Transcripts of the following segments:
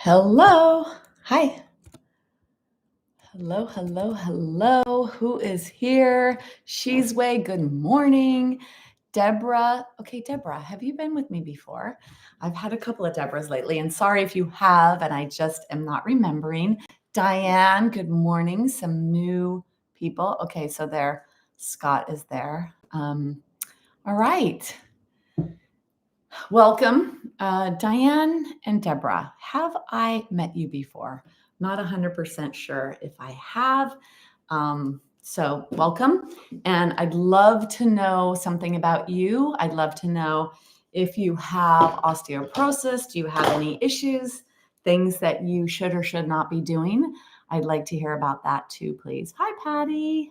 Hello. Hi. Hello, hello, hello. Who is here? She's Way. Good morning. Deborah. Okay, Deborah, have you been with me before? I've had a couple of Deborahs lately, and sorry if you have, and I just am not remembering. Diane, good morning. Some new people. Okay, so there, Scott is there. All right. Welcome, Diane and Deborah. Have I met you before? Not 100% sure if I have. So welcome. And I'd love to know something about you. I'd love to know if you have osteoporosis. Do you have any issues, things that you should or should not be doing? I'd like to hear about that too, please. Hi, Patty.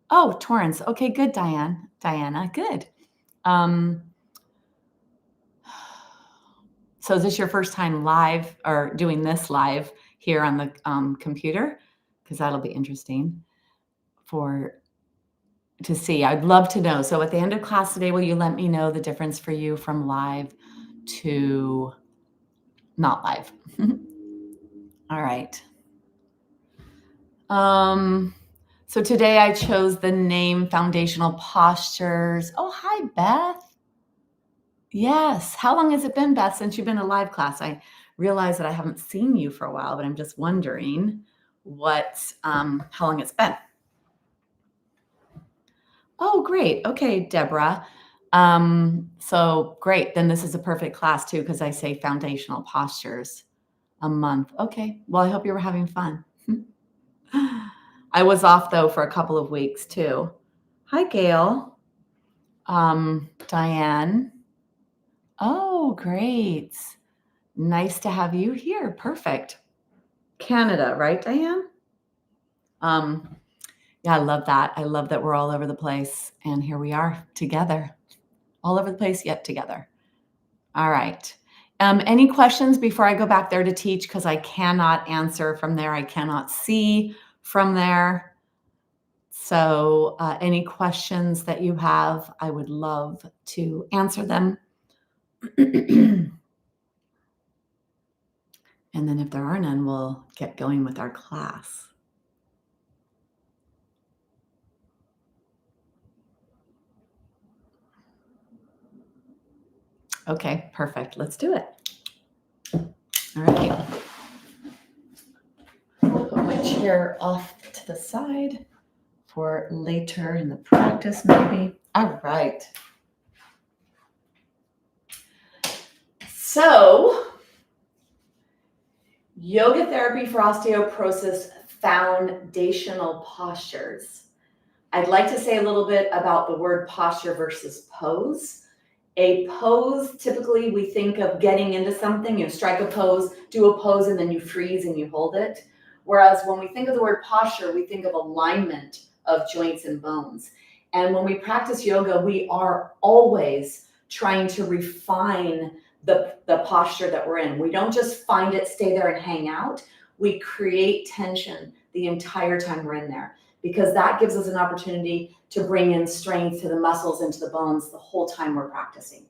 Oh, Torrance. Okay, good, Diane. Diana, good. So is this your first time live or doing this live here on the computer? Because that'll be interesting to see. I'd love to know. So at the end of class today, will you let me know the difference for you from live to not live? All right. So today I chose the name Foundational Postures. Oh, hi, Beth. Yes. How long has it been, Beth, since you've been in live class? I realize that I haven't seen you for a while, but I'm just wondering how long it's been. Oh, great. Okay, Deborah. So great. Then this is a perfect class too, because I say foundational postures a month. Okay. Well, I hope you were having fun. I was off though for a couple of weeks too. Hi, Gail. Diane. Oh, great. Nice to have you here. Perfect. Canada, right, Diane? Yeah, I love that. I love that we're all over the place. And here we are together, all over the place, yet together. All right. Any questions before I go back there to teach? Because I cannot answer from there. I cannot see from there. So any questions that you have, I would love to answer them. And then if there are none, we'll get going with our class. Okay, perfect. Let's do it. All right. Put my chair off to the side for later in the practice, maybe. All right. So, yoga therapy for osteoporosis, foundational postures. I'd like to say a little bit about the word posture versus pose. A pose, typically we think of getting into something, you strike a pose, do a pose, and then you freeze and you hold it. Whereas when we think of the word posture, we think of alignment of joints and bones. And when we practice yoga, we are always trying to refine the posture that we're in. We don't just find it, stay there and hang out. We create tension the entire time we're in there, because that gives us an opportunity to bring in strength to the muscles and to the bones the whole time we're practicing.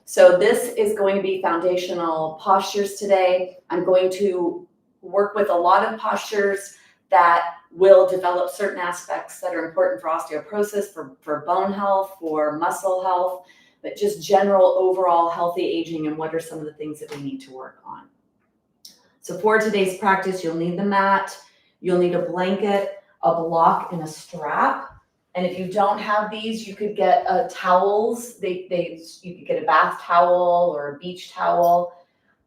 So this is going to be foundational postures today. I'm going to work with a lot of postures that will develop certain aspects that are important for osteoporosis, for bone health, for muscle health, but just general overall healthy aging, and what are some of the things that we need to work on. So for today's practice, you'll need the mat, you'll need a blanket, a block, and a strap. And if you don't have these, you could get towels. You could get a bath towel or a beach towel.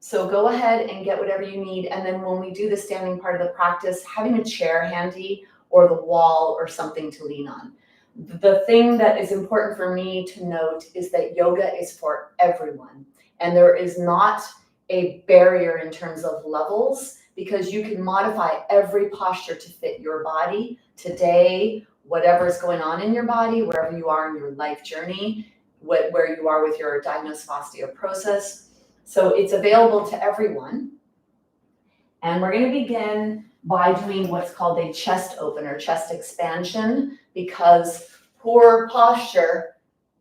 So go ahead and get whatever you need. And then when we do the standing part of the practice, having a chair handy or the wall or something to lean on. The thing that is important for me to note is that yoga is for everyone. And there is not a barrier in terms of levels, because you can modify every posture to fit your body today, whatever is going on in your body, wherever you are in your life journey, where you are with your diagnosis of osteoporosis. So it's available to everyone. And we're going to begin by doing what's called a chest opener, chest expansion, because poor posture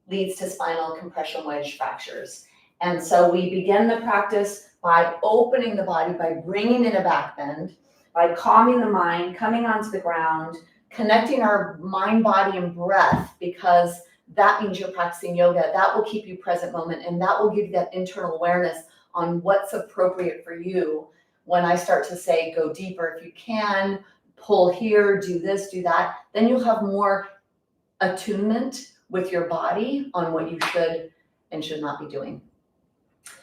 leads to spinal compression wedge fractures. And so we begin the practice by opening the body, by bringing in a back bend, by calming the mind, coming onto the ground, connecting our mind, body, and breath, because that means you're practicing yoga. That will keep you present moment, and that will give you that internal awareness on what's appropriate for you. When I start to say, go deeper if you can, pull here, do this, do that, then you'll have more attunement with your body on what you should and should not be doing.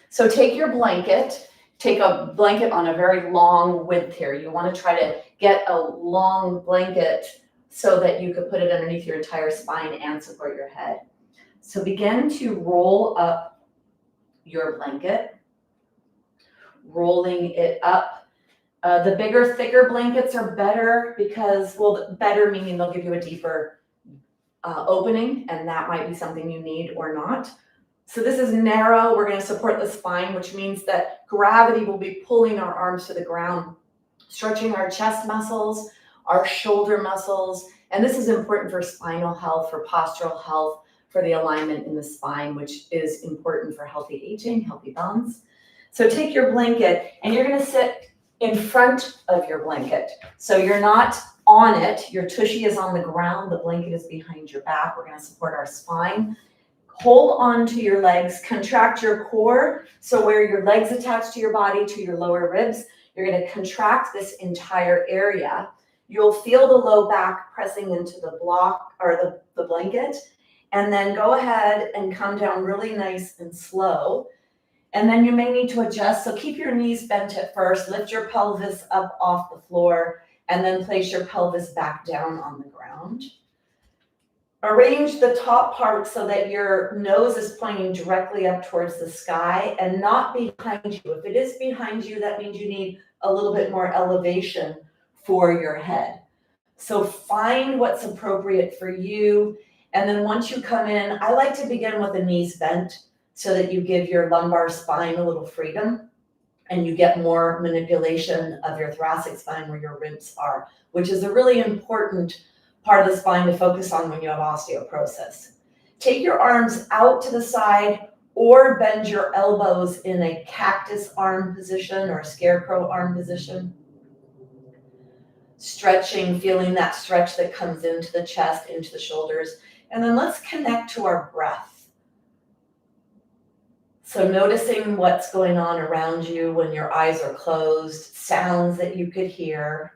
So take your blanket, take a blanket on a very long width here. You want to try to get a long blanket so that you could put it underneath your entire spine and support your head. So begin to roll up your blanket, rolling it up. The bigger, thicker blankets are better because, well, better meaning they'll give you a deeper opening, and that might be something you need or not. So this is narrow. We're going to support the spine, which means that gravity will be pulling our arms to the ground, stretching our chest muscles, our shoulder muscles. And this is important for spinal health, for postural health, for the alignment in the spine, which is important for healthy aging, healthy bones. So take your blanket and you're going to sit in front of your blanket. So you're not on it. Your tushy is on the ground. The blanket is behind your back. We're going to support our spine. Hold on to your legs, contract your core. So where your legs attach to your body, to your lower ribs, you're going to contract this entire area. You'll feel the low back pressing into the block or the blanket. And then go ahead and come down really nice and slow. And then you may need to adjust. So keep your knees bent at first, lift your pelvis up off the floor, and then place your pelvis back down on the ground. Arrange the top part so that your nose is pointing directly up towards the sky and not behind you. If it is behind you, that means you need a little bit more elevation for your head. So find what's appropriate for you. And then once you come in, I like to begin with the knees bent so that you give your lumbar spine a little freedom and you get more manipulation of your thoracic spine where your ribs are, which is a really important part of the spine to focus on when you have osteoporosis. Take your arms out to the side or bend your elbows in a cactus arm position or a scarecrow arm position. Stretching, feeling that stretch that comes into the chest, into the shoulders. And then let's connect to our breath. So noticing what's going on around you when your eyes are closed, sounds that you could hear.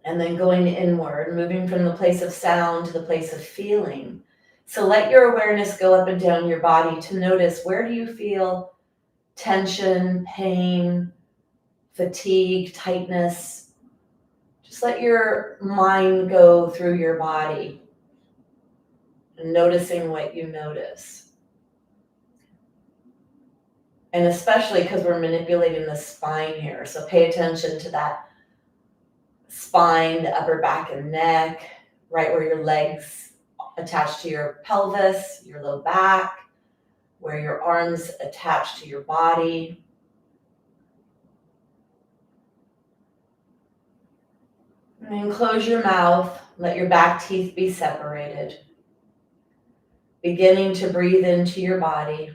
And then going inward, moving from the place of sound to the place of feeling. So let your awareness go up and down your body to notice, where do you feel tension, pain, fatigue, tightness? Just let your mind go through your body and noticing what you notice. And especially because we're manipulating the spine here. So pay attention to that spine, the upper back and neck, right where your legs attach to your pelvis, your low back, where your arms attach to your body. And then close your mouth, let your back teeth be separated. Beginning to breathe into your body.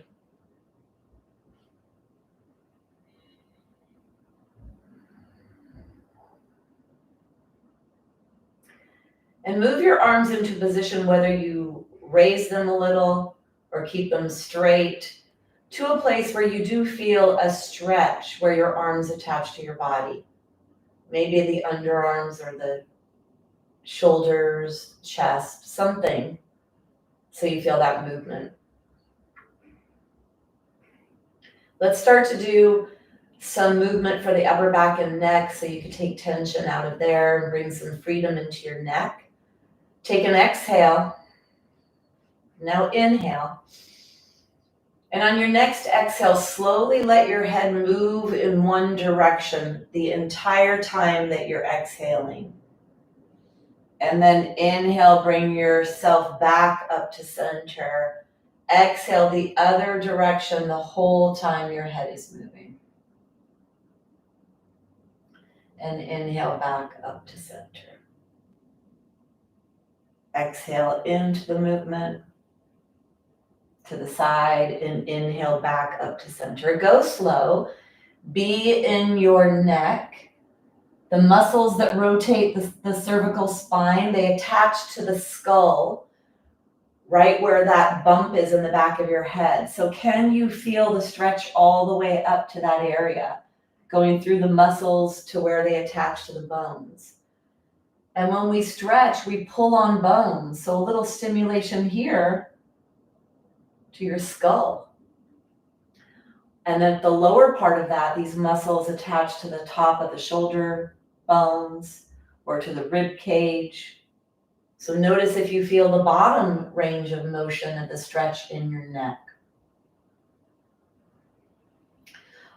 And move your arms into position, whether you raise them a little or keep them straight, to a place where you do feel a stretch where your arms attach to your body. Maybe the underarms or the shoulders, chest, something, so you feel that movement. Let's start to do some movement for the upper back and neck so you can take tension out of there and bring some freedom into your neck. Take an exhale. Now inhale. And on your next exhale, slowly let your head move in one direction the entire time that you're exhaling. And then inhale, bring yourself back up to center. Exhale the other direction the whole time your head is moving. And inhale back up to center. Exhale into the movement, to the side, and inhale back up to center. Go slow. Be in your neck. The muscles that rotate the cervical spine, they attach to the skull, right where that bump is in the back of your head. So can you feel the stretch all the way up to that area, going through the muscles to where they attach to the bones? And when we stretch, we pull on bones. So a little stimulation here to your skull. And then the lower part of that, these muscles attach to the top of the shoulder bones or to the rib cage. So notice if you feel the bottom range of motion at the stretch in your neck.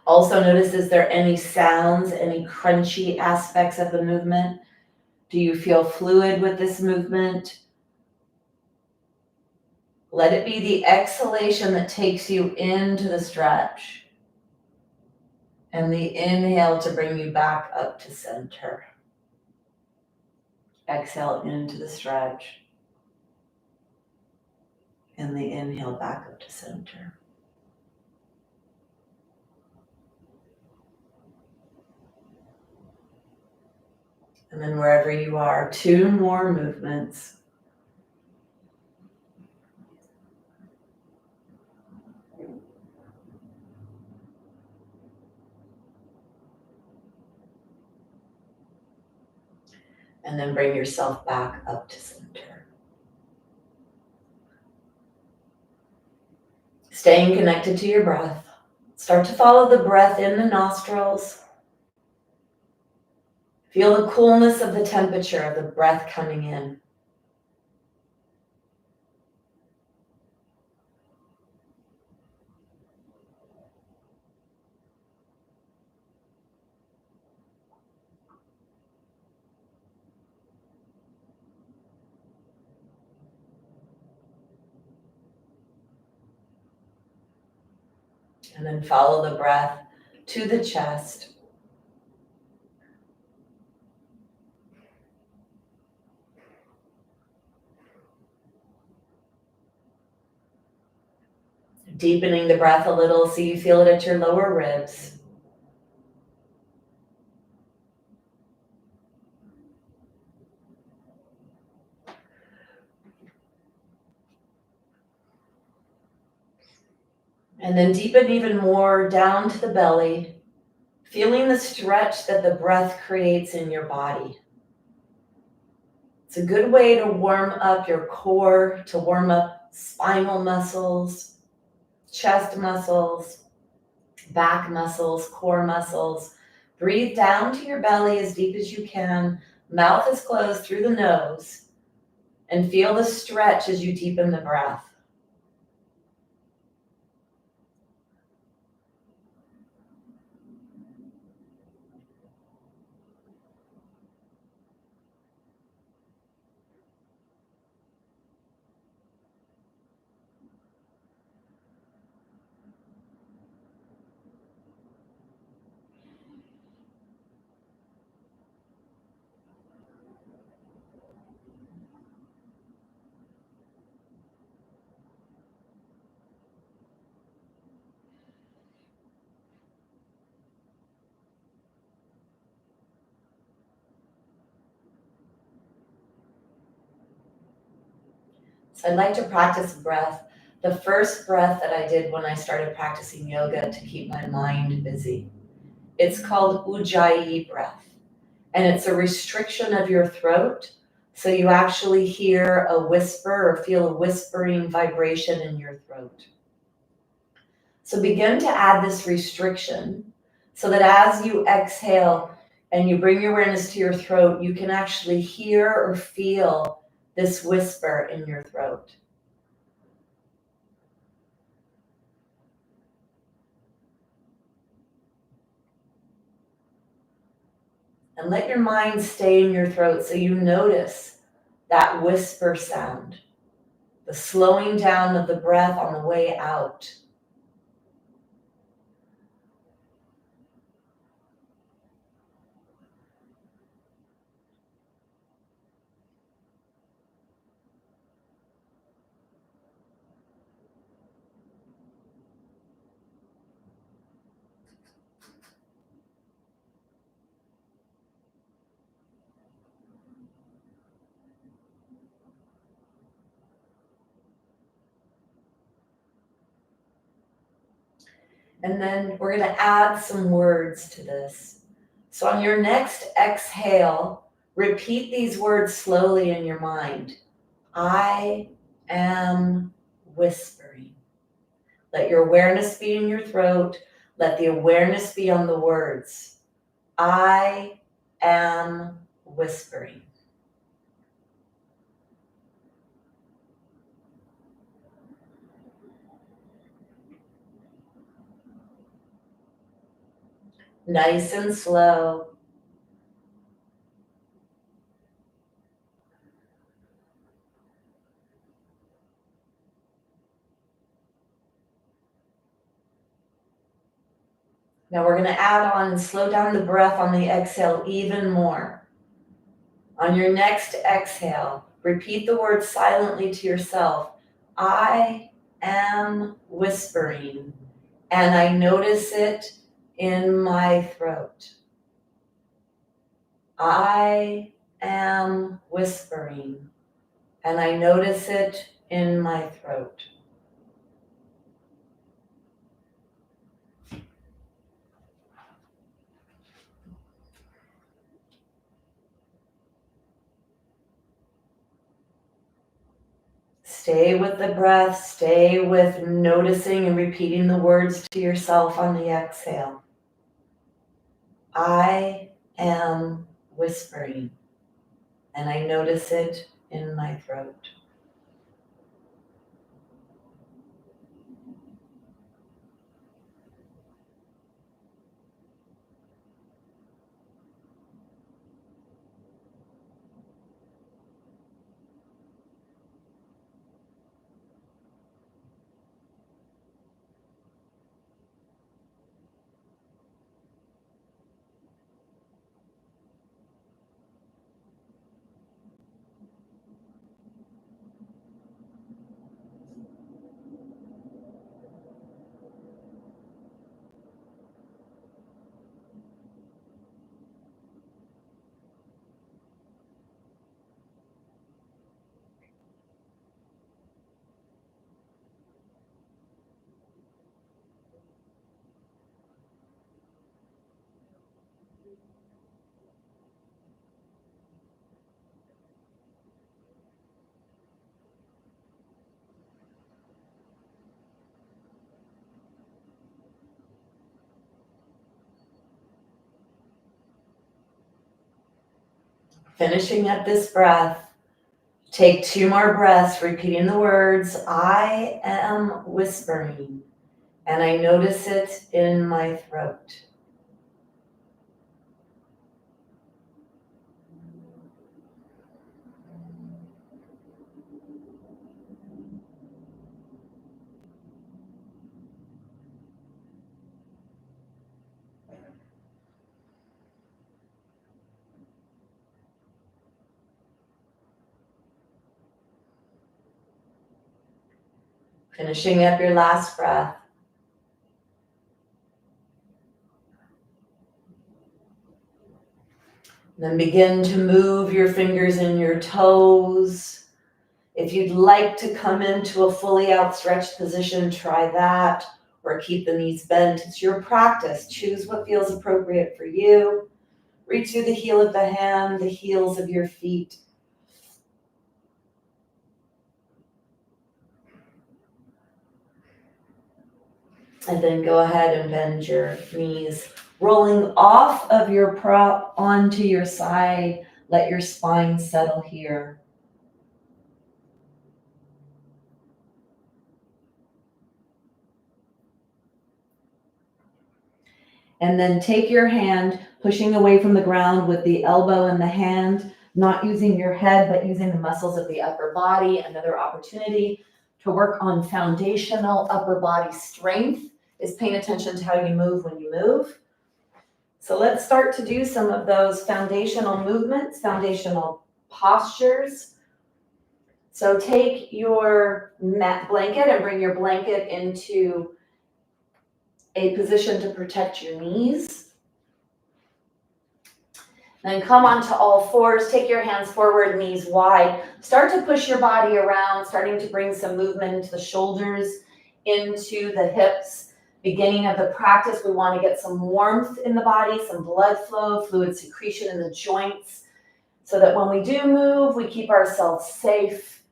Also notice, is there any sounds, any crunchy aspects of the movement? Do you feel fluid with this movement? Let it be the exhalation that takes you into the stretch, and the inhale to bring you back up to center. Exhale into the stretch, and the inhale back up to center. And then wherever you are, 2 more movements. And then bring yourself back up to center. Staying connected to your breath. Start to follow the breath in the nostrils. Feel the coolness of the temperature of the breath coming in. And then follow the breath to the chest. Deepening the breath a little so you feel it at your lower ribs. And then deepen even more down to the belly, feeling the stretch that the breath creates in your body. It's a good way to warm up your core, to warm up spinal muscles, chest muscles, back muscles, core muscles. Breathe down to your belly as deep as you can. Mouth is closed through the nose. And feel the stretch as you deepen the breath. So I'd like to practice breath. The first breath that I did when I started practicing yoga to keep my mind busy. It's called Ujjayi breath. And it's a restriction of your throat. So you actually hear a whisper or feel a whispering vibration in your throat. So begin to add this restriction so that as you exhale and you bring your awareness to your throat, you can actually hear or feel this whisper in your throat. And let your mind stay in your throat so you notice that whisper sound, the slowing down of the breath on the way out. And then we're going to add some words to this. So on your next exhale, repeat these words slowly in your mind. I am whispering. Let your awareness be in your throat. Let the awareness be on the words. I am whispering. Nice and slow. Now we're going to add on and slow down the breath on the exhale even more. On your next exhale, repeat the word silently to yourself. I am whispering, and I notice it in my throat. I am whispering, and I notice it in my throat. Stay with the breath, stay with noticing and repeating the words to yourself on the exhale. I am whispering, and I notice it in my throat. Finishing up this breath, take 2 more breaths, repeating the words, I am whispering, and I notice it in my throat. Finishing up your last breath. Then begin to move your fingers and your toes. If you'd like to come into a fully outstretched position, try that, or keep the knees bent. It's your practice. Choose what feels appropriate for you. Reach through the heel of the hand, the heels of your feet. And then go ahead and bend your knees, rolling off of your prop onto your side. Let your spine settle here. And then take your hand, pushing away from the ground with the elbow in the hand, not using your head, but using the muscles of the upper body. Another opportunity to work on foundational upper body strength is paying attention to how you move when you move. So let's start to do some of those foundational movements, foundational postures. So take your mat blanket and bring your blanket into a position to protect your knees. Then come onto all fours, take your hands forward, knees wide. Start to push your body around, starting to bring some movement into the shoulders, into the hips. Beginning of the practice, we want to get some warmth in the body, some blood flow, fluid secretion in the joints, so that when we do move, we keep ourselves safe.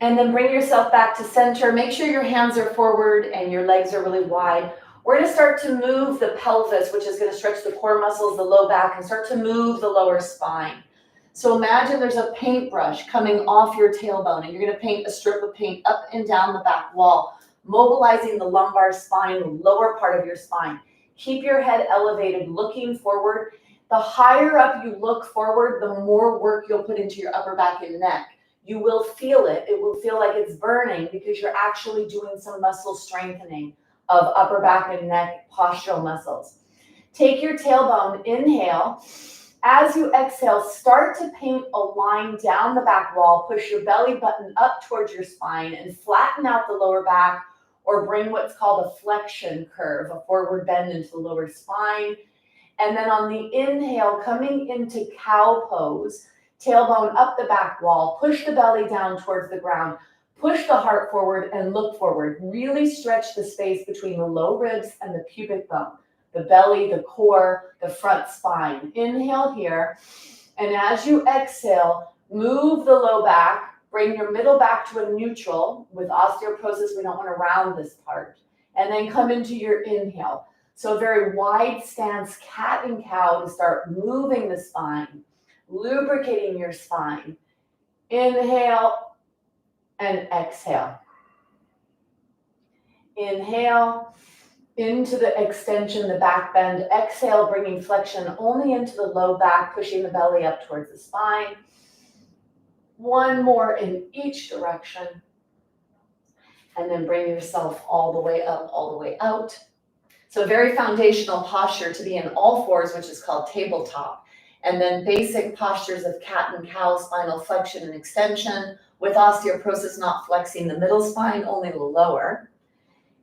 And then bring yourself back to center. Make sure your hands are forward and your legs are really wide. We're going to start to move the pelvis, which is going to stretch the core muscles, the low back, and start to move the lower spine. So imagine there's a paintbrush coming off your tailbone, and you're going to paint a strip of paint up and down the back wall, mobilizing the lumbar spine, the lower part of your spine. Keep your head elevated, looking forward. The higher up you look forward, the more work you'll put into your upper back and neck. You will feel it. It will feel like it's burning because you're actually doing some muscle strengthening of upper back and neck postural muscles. Take your tailbone, inhale. As you exhale, start to paint a line down the back wall. Push your belly button up towards your spine and flatten out the lower back, or bring what's called a flexion curve, a forward bend into the lower spine. And then on the inhale, coming into cow pose, tailbone up the back wall, push the belly down towards the ground, push the heart forward and look forward. Really stretch the space between the low ribs and the pubic bone, the belly, the core, the front spine. Inhale here. And as you exhale, move the low back, bring your middle back to a neutral. With osteoporosis, we don't want to round this part. And then come into your inhale. So a very wide stance, cat and cow, to start moving the spine, lubricating your spine. Inhale and exhale. Inhale into the extension, the back bend. Exhale, bringing flexion only into the low back, pushing the belly up towards the spine. One more in each direction. And then bring yourself all the way up, all the way out. So very foundational posture to be in all fours, which is called tabletop. And then basic postures of cat and cow, spinal flexion and extension, with osteoporosis not flexing the middle spine, only the lower.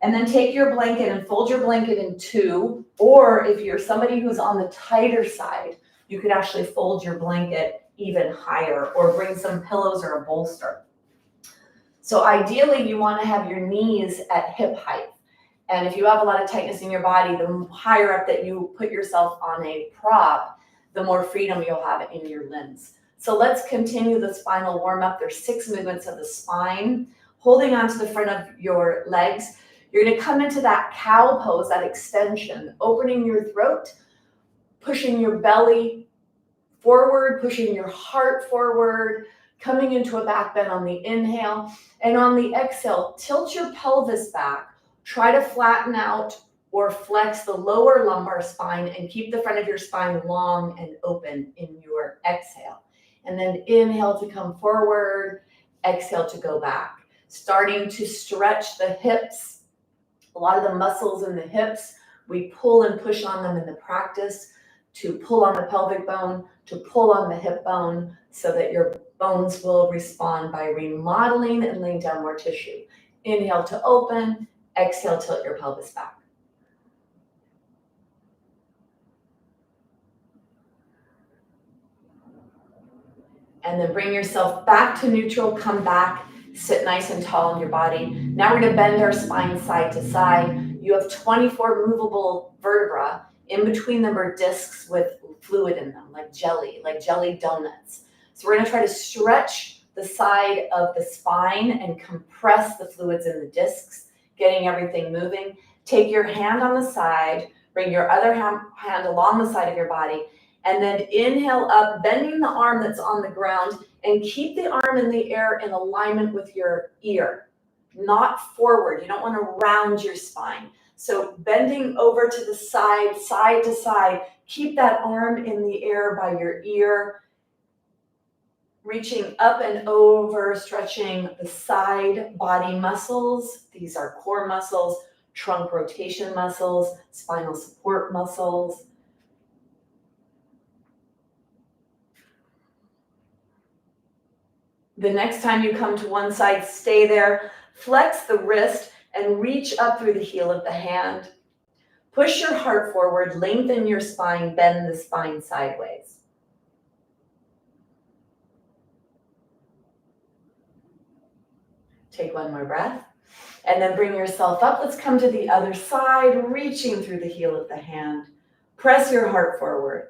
And then take your blanket and fold your blanket in two, or if you're somebody who's on the tighter side, you could actually fold your blanket even higher, or bring some pillows or a bolster. So ideally, you want to have your knees at hip height. And if you have a lot of tightness in your body, the higher up that you put yourself on a prop, the more freedom you'll have in your limbs. So let's continue the spinal warm-up. There's 6 movements of the spine. Holding onto the front of your legs, you're going to come into that cow pose, that extension, opening your throat, pushing your belly forward, pushing your heart forward, coming into a back bend on the inhale. And on the exhale, tilt your pelvis back. Try to flatten out or flex the lower lumbar spine and keep the front of your spine long and open in your exhale. And then inhale to come forward, exhale to go back. Starting to stretch the hips. A lot of the muscles in the hips, we pull and push on them in the practice, to pull on the pelvic bone, to pull on the hip bone, so that your bones will respond by remodeling and laying down more tissue. Inhale to open, exhale, tilt your pelvis back. And then bring yourself back to neutral, come back, sit nice and tall in your body. Now we're gonna bend our spine side to side. You have 24 movable vertebrae. In between them are discs with fluid in them, like jelly donuts. So we're gonna try to stretch the side of the spine and compress the fluids in the discs, getting everything moving. Take your hand on the side, bring your other hand along the side of your body, and then inhale up, bending the arm that's on the ground, and keep the arm in the air in alignment with your ear, not forward. You don't want to round your spine. So bending over to the side, side to side, keep that arm in the air by your ear, reaching up and over, stretching the side body muscles. These are core muscles, trunk rotation muscles, spinal support muscles. The next time you come to one side, stay there, flex the wrist and reach up through the heel of the hand. Push your heart forward, lengthen your spine, bend the spine sideways. Take one more breath. And then bring yourself up. Let's come to the other side, reaching through the heel of the hand. Press your heart forward.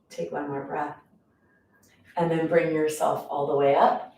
Take one more breath. And then bring yourself all the way up.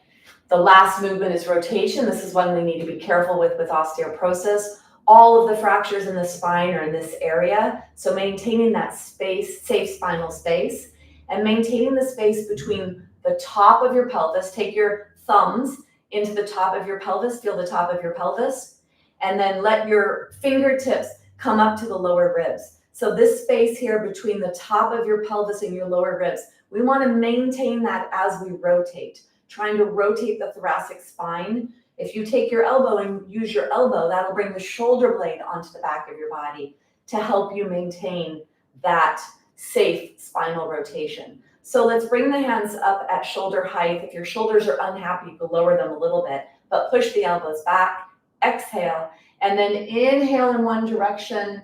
The last movement is rotation. This is one we need to be careful with osteoporosis. All of the fractures in the spine are in this area. So maintaining that space, safe spinal space, and maintaining the space between the top of your pelvis. Take your thumbs into the top of your pelvis, feel the top of your pelvis, and then let your fingertips come up to the lower ribs. So this space here between the top of your pelvis and your lower ribs, we want to maintain that as we rotate, trying to rotate the thoracic spine. If you take your elbow and use your elbow, that'll bring the shoulder blade onto the back of your body to help you maintain that safe spinal rotation. So let's bring the hands up at shoulder height. If your shoulders are unhappy, you can lower them a little bit, but push the elbows back, exhale, and then inhale in one direction,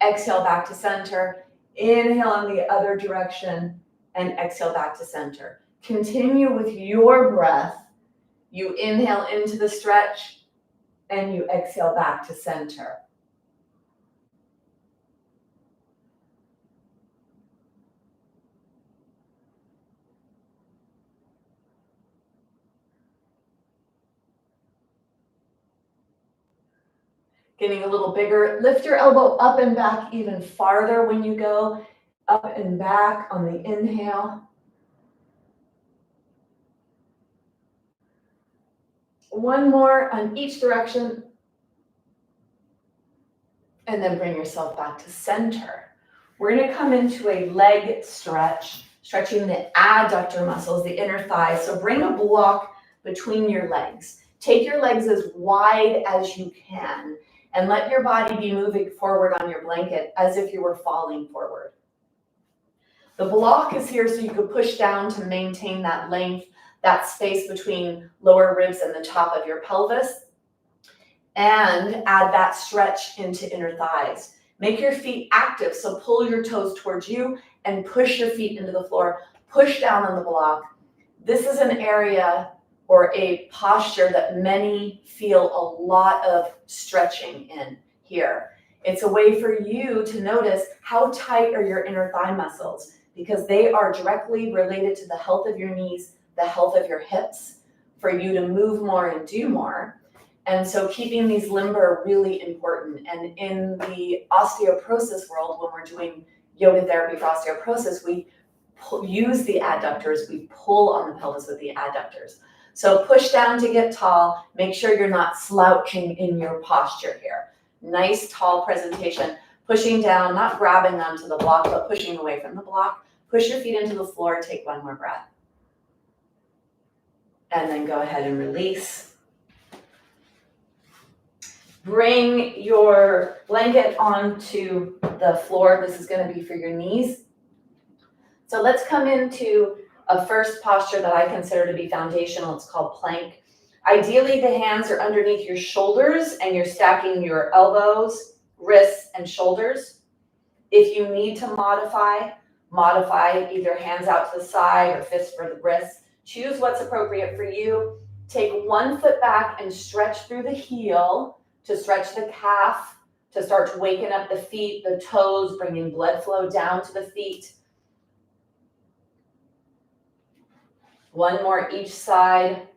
exhale back to center, inhale in the other direction, and exhale back to center. Continue with your breath. You inhale into the stretch and you exhale back to center. Getting a little bigger. Lift your elbow up and back even farther when you go. Up and back on the inhale. One more on each direction. And then bring yourself back to center. We're going to come into a leg stretch, stretching the adductor muscles, the inner thighs. So bring a block between your legs. Take your legs as wide as you can and let your body be moving forward on your blanket as if you were falling forward. The block is here so you can push down to maintain that length, that space between lower ribs and the top of your pelvis, and add that stretch into inner thighs. Make your feet active, so pull your toes towards you and push your feet into the floor. Push down on the block. This is an area or a posture that many feel a lot of stretching in here. It's a way for you to notice how tight are your inner thigh muscles, because they are directly related to the health of your knees, the health of your hips, for you to move more and do more. And so keeping these limber are really important. And in the osteoporosis world, when we're doing yoga therapy for osteoporosis, we use the adductors, we pull on the pelvis with the adductors. So push down to get tall. Make sure you're not slouching in your posture here. Nice tall presentation. Pushing down, not grabbing onto the block, but pushing away from the block. Push your feet into the floor. Take one more breath. And then go ahead and release. Bring your blanket onto the floor. This is going to be for your knees. So let's come into a first posture that I consider to be foundational. It's called plank. Ideally, the hands are underneath your shoulders and you're stacking your elbows, wrists, and shoulders. If you need to modify either hands out to the side or fists for the wrists. Choose what's appropriate for you. Take one foot back and stretch through the heel to stretch the calf, to start to waken up the feet, the toes, bringing blood flow down to the feet. One more each side.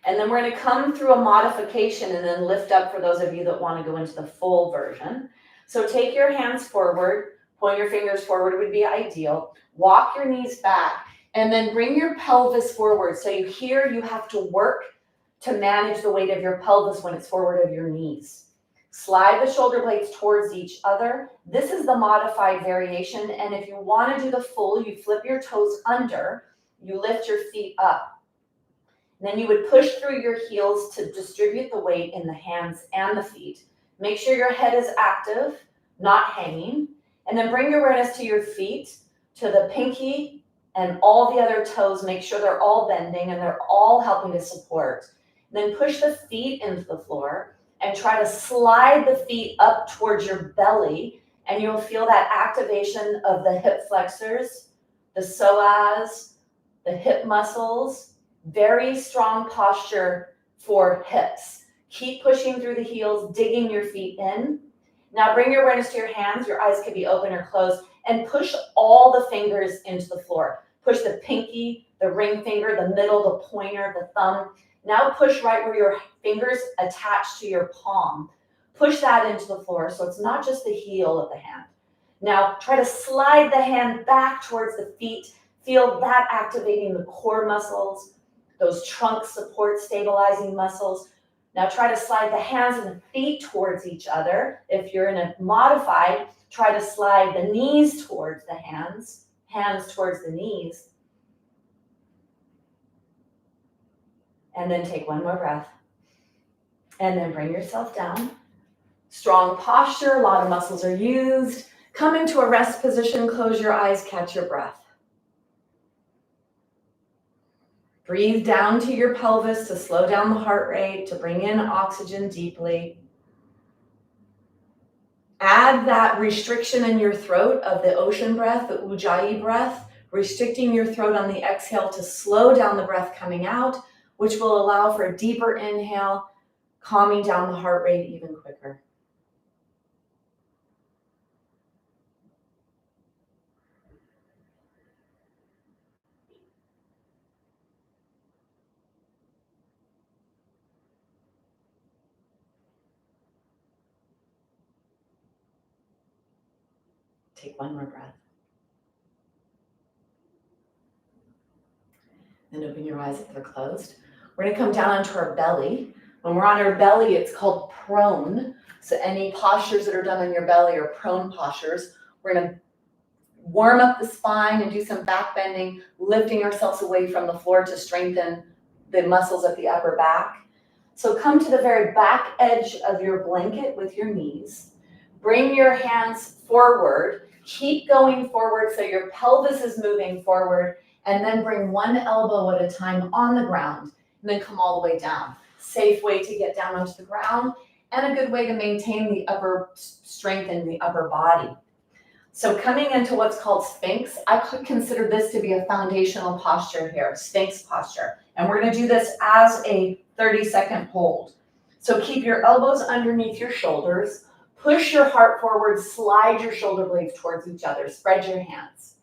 And then we're going to come through a modification and then lift up for those of you that want to go into the full version. So take your hands forward, point your fingers forward would be ideal. Walk your knees back and then bring your pelvis forward. So you have to work to manage the weight of your pelvis when it's forward of your knees. Slide the shoulder blades towards each other. This is the modified variation. And if you want to do the full, you flip your toes under, you lift your feet up. And then you would push through your heels to distribute the weight in the hands and the feet. Make sure your head is active, not hanging. And then bring your awareness to your feet, to the pinky and all the other toes. Make sure they're all bending and they're all helping to support. And then push the feet into the floor and try to slide the feet up towards your belly, and you'll feel that activation of the hip flexors, the psoas, the hip muscles. Very strong posture for hips. Keep pushing through the heels, digging your feet in. Now bring your awareness to your hands. Your eyes could be open or closed, and push all the fingers into the floor. Push the pinky, the ring finger, the middle, the pointer, the thumb. Now push right where your fingers attach to your palm. Push that into the floor so it's not just the heel of the hand. Now try to slide the hand back towards the feet. Feel that activating the core muscles, those trunk support stabilizing muscles. Now try to slide the hands and the feet towards each other. If you're in a modified, try to slide the knees towards the hands, hands towards the knees. And then take one more breath. And then bring yourself down. Strong posture, a lot of muscles are used. Come into a rest position, close your eyes, catch your breath. Breathe down to your pelvis to slow down the heart rate, to bring in oxygen deeply. Add that restriction in your throat of the ocean breath, the ujjayi breath, restricting your throat on the exhale to slow down the breath coming out, which will allow for a deeper inhale, calming down the heart rate even quicker. Take one more breath. And open your eyes if they're closed. We're going to come down onto our belly. When we're on our belly, it's called prone. So any postures that are done on your belly are prone postures. We're going to warm up the spine and do some back bending, lifting ourselves away from the floor to strengthen the muscles of the upper back. So come to the very back edge of your blanket with your knees. Bring your hands forward. Keep going forward so your pelvis is moving forward, and then bring one elbow at a time on the ground, and then come all the way down. Safe way to get down onto the ground, and a good way to maintain the upper strength in the upper body. So coming into what's called Sphinx, I could consider this to be a foundational posture here, Sphinx posture. And we're going to do this as a 30-second hold. So keep your elbows underneath your shoulders, push your heart forward, slide your shoulder blades towards each other, spread your hands.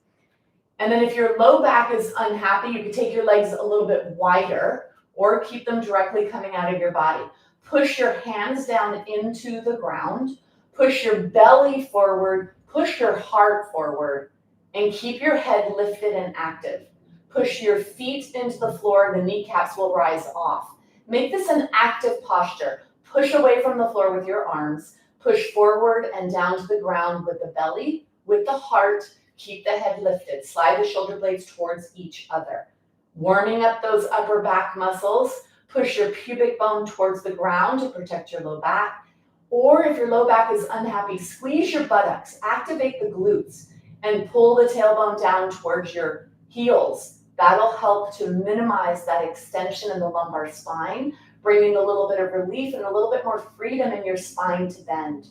And then if your low back is unhappy, you can take your legs a little bit wider or keep them directly coming out of your body. Push your hands down into the ground, push your belly forward, push your heart forward, and keep your head lifted and active. Push your feet into the floor, the kneecaps will rise off. Make this an active posture. Push away from the floor with your arms, push forward and down to the ground with the belly, with the heart, keep the head lifted. Slide the shoulder blades towards each other. Warming up those upper back muscles, push your pubic bone towards the ground to protect your low back. Or if your low back is unhappy, squeeze your buttocks, activate the glutes, and pull the tailbone down towards your heels. That'll help to minimize that extension in the lumbar spine, bringing a little bit of relief and a little bit more freedom in your spine to bend.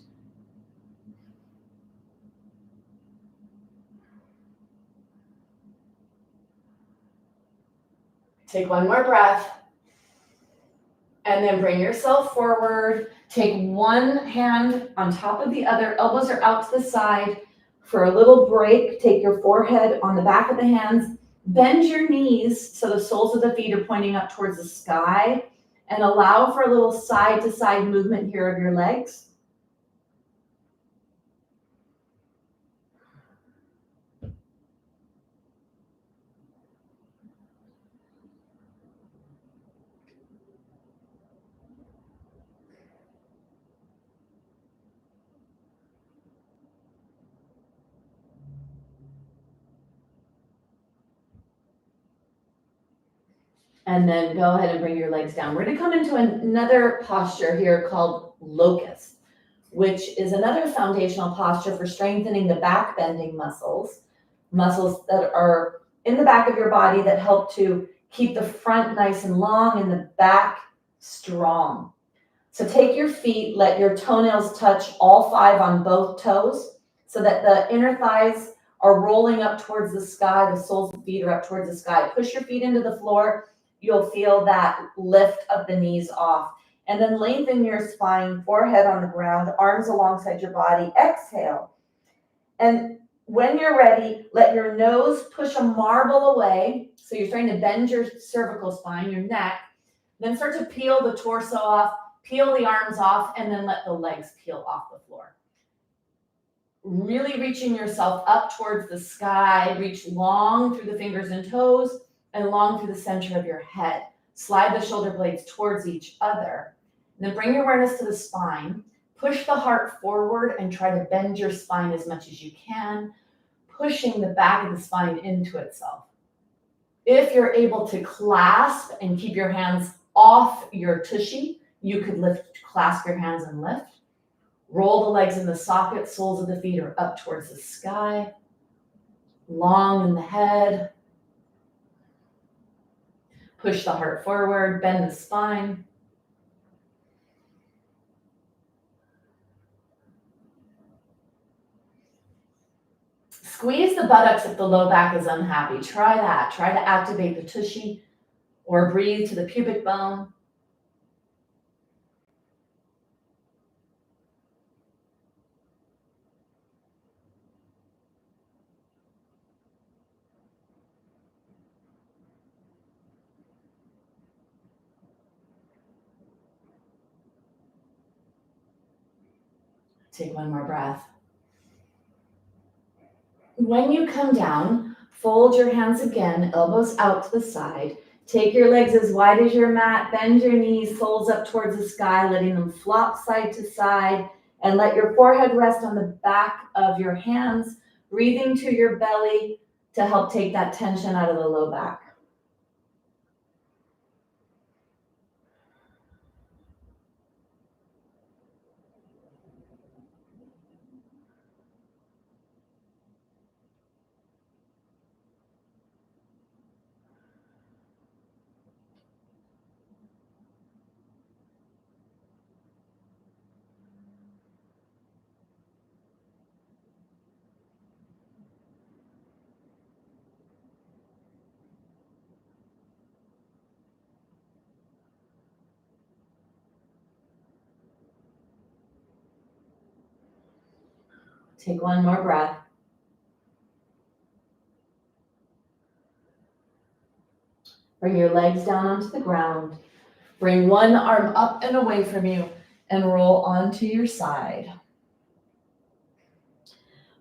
Take one more breath. And then bring yourself forward. Take one hand on top of the other. Elbows are out to the side. For a little break, take your forehead on the back of the hands. Bend your knees so the soles of the feet are pointing up towards the sky. And allow for a little side-to-side movement here of your legs. And then go ahead and bring your legs down. We're going to come into another posture here called locust, which is another foundational posture for strengthening the back bending muscles that are in the back of your body that help to keep the front nice and long and the back strong. So take your feet, let your toenails touch all 5 on both toes so that the inner thighs are rolling up towards the sky. The soles of the feet are up towards the sky. Push your feet into the floor. You'll feel that lift of the knees off. And then lengthen your spine, forehead on the ground, arms alongside your body. Exhale. And when you're ready, let your nose push a marble away. So you're starting to bend your cervical spine, your neck. Then start to peel the torso off, peel the arms off, and then let the legs peel off the floor. Really reaching yourself up towards the sky. Reach long through the fingers and toes and long through the center of your head. Slide the shoulder blades towards each other. And then bring your awareness to the spine. Push the heart forward and try to bend your spine as much as you can, pushing the back of the spine into itself. If you're able to clasp and keep your hands off your tushy, you could clasp your hands and lift. Roll the legs in the socket, soles of the feet are up towards the sky. Long in the head. Push the heart forward, bend the spine. Squeeze the buttocks if the low back is unhappy. Try that. Try to activate the tushy or breathe to the pubic bone. Take one more breath. When you come down, fold your hands again, elbows out to the side. Take your legs as wide as your mat, bend your knees, soles up towards the sky, letting them flop side to side, and let your forehead rest on the back of your hands, breathing to your belly to help take that tension out of the low back. Take one more breath. Bring your legs down onto the ground. Bring one arm up and away from you and roll onto your side.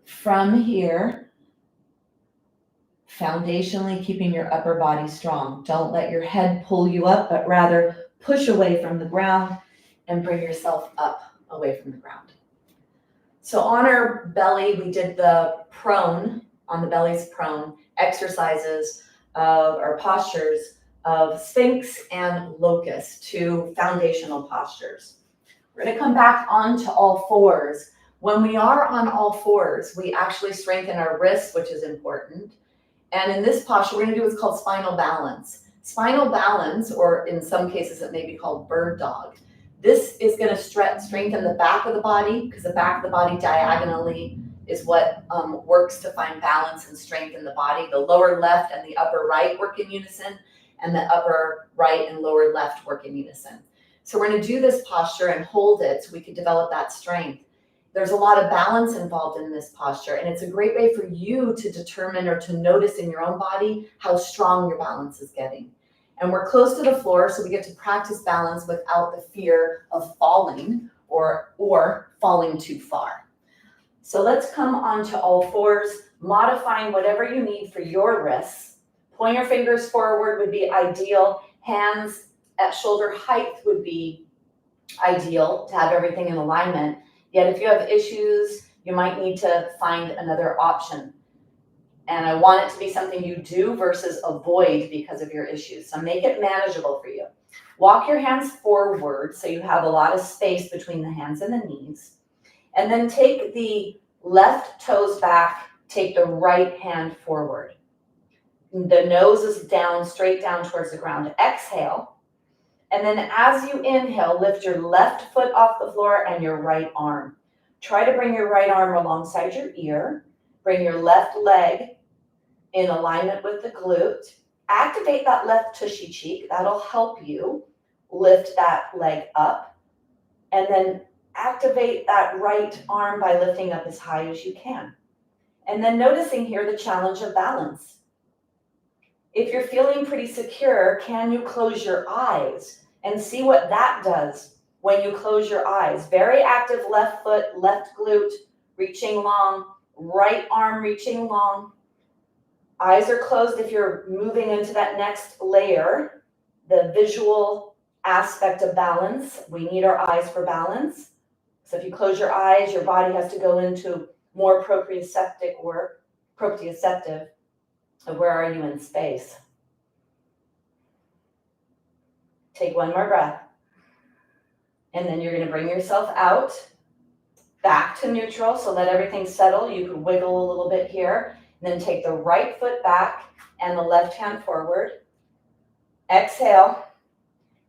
From here, foundationally keeping your upper body strong. Don't let your head pull you up, but rather push away from the ground and bring yourself up away from the ground. So on our belly, we did the prone, on the belly's prone, exercises or postures of Sphinx and Locust, 2 foundational postures. We're going to come back onto all fours. When we are on all fours, we actually strengthen our wrists, which is important. And in this posture, we're going to do what's called spinal balance. Spinal balance, or in some cases it may be called bird dog. This is going to strengthen the back of the body, because the back of the body diagonally is what works to find balance and strength in the body. The lower left and the upper right work in unison, and the upper right and lower left work in unison. So we're going to do this posture and hold it so we can develop that strength. There's a lot of balance involved in this posture, and it's a great way for you to determine or to notice in your own body how strong your balance is getting. And we're close to the floor, so we get to practice balance without the fear of falling or falling too far. So let's come onto all fours, modifying whatever you need for your wrists. Pointer fingers forward would be ideal. Hands at shoulder height would be ideal to have everything in alignment. Yet if you have issues, you might need to find another option. And I want it to be something you do versus avoid because of your issues. So make it manageable for you. Walk your hands forward so you have a lot of space between the hands and the knees. And then take the left toes back, take the right hand forward. The nose is down, straight down towards the ground. Exhale. And then as you inhale, lift your left foot off the floor and your right arm. Try to bring your right arm alongside your ear. Bring your left leg in alignment with the glute. Activate that left tushy cheek. That'll help you lift that leg up. And then activate that right arm by lifting up as high as you can. And then noticing here the challenge of balance. If you're feeling pretty secure, can you close your eyes and see what that does when you close your eyes? Very active left foot, left glute, reaching long, right arm reaching long. Eyes are closed if you're moving into that next layer, the visual aspect of balance. We need our eyes for balance. So if you close your eyes, your body has to go into more proprioceptive work. Proprioceptive. Where are you in space? Take one more breath. And then you're going to bring yourself out, back to neutral. So let everything settle. You can wiggle a little bit here. And then take the right foot back and the left hand forward. Exhale.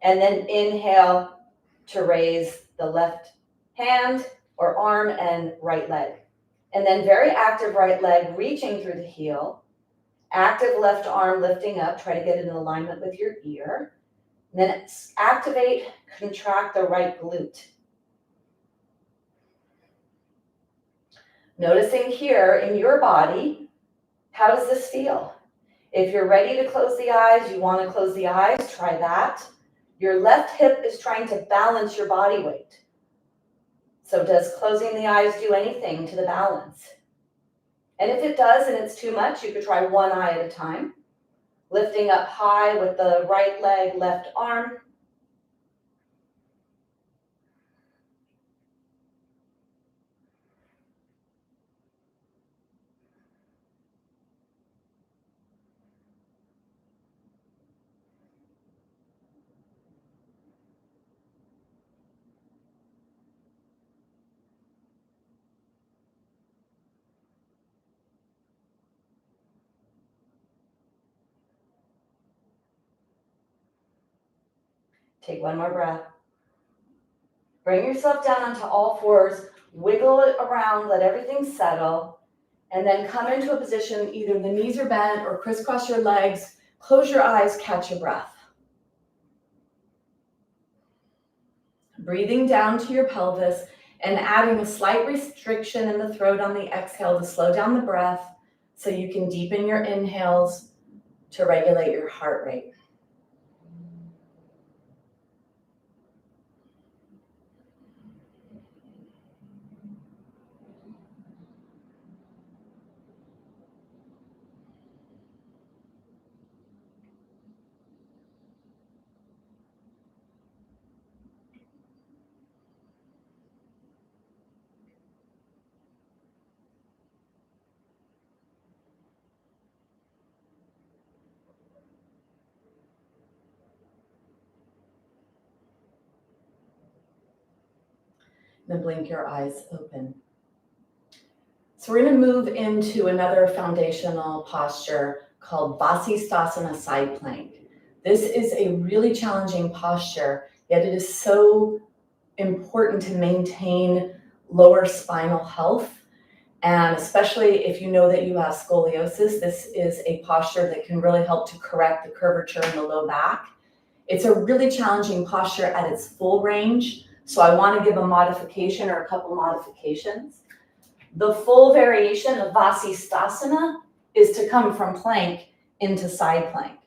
And then inhale to raise the left hand or arm and right leg. And then very active right leg reaching through the heel. Active left arm lifting up. Try to get in alignment with your ear. And then activate, contract the right glute. Noticing here in your body, how does this feel? If you're ready to close the eyes, you want to close the eyes, try that. Your left hip is trying to balance your body weight. So does closing the eyes do anything to the balance? And if it does and it's too much, you could try one eye at a time. Lifting up high with the right leg, left arm. Take one more breath. Bring yourself down onto all fours, wiggle it around, let everything settle, and then come into a position, either the knees are bent or crisscross your legs, close your eyes, catch your breath. Breathing down to your pelvis and adding a slight restriction in the throat on the exhale to slow down the breath so you can deepen your inhales to regulate your heart rate. Then blink your eyes open. So we're going to move into another foundational posture called Vasisthasana side plank. This is a really challenging posture, yet it is so important to maintain lower spinal health. And especially if you know that you have scoliosis, this is a posture that can really help to correct the curvature in the low back. It's a really challenging posture at its full range. So I want to give a modification or a couple modifications. The full variation of Vasisthasana is to come from plank into side plank.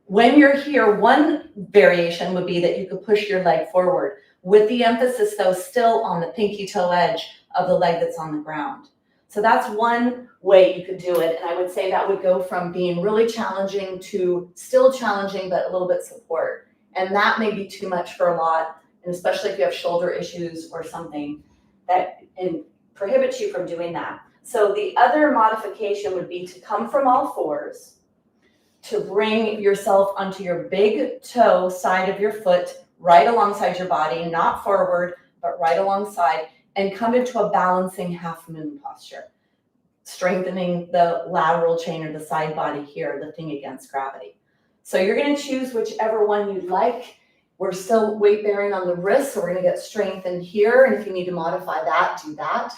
When you're here, one variation would be that you could push your leg forward, with the emphasis though still on the pinky toe edge of the leg that's on the ground. So that's one way you could do it. And I would say that would go from being really challenging to still challenging, but a little bit support. And that may be too much for a lot. And especially if you have shoulder issues or something that prohibits you from doing that. So the other modification would be to come from all fours, to bring yourself onto your big toe side of your foot, right alongside your body, not forward, but right alongside, and come into a balancing half moon posture, strengthening the lateral chain of the side body here, lifting against gravity. So you're going to choose whichever one you like. We're still weight bearing on the wrist, so we're gonna get strength in here, and if you need to modify that, do that.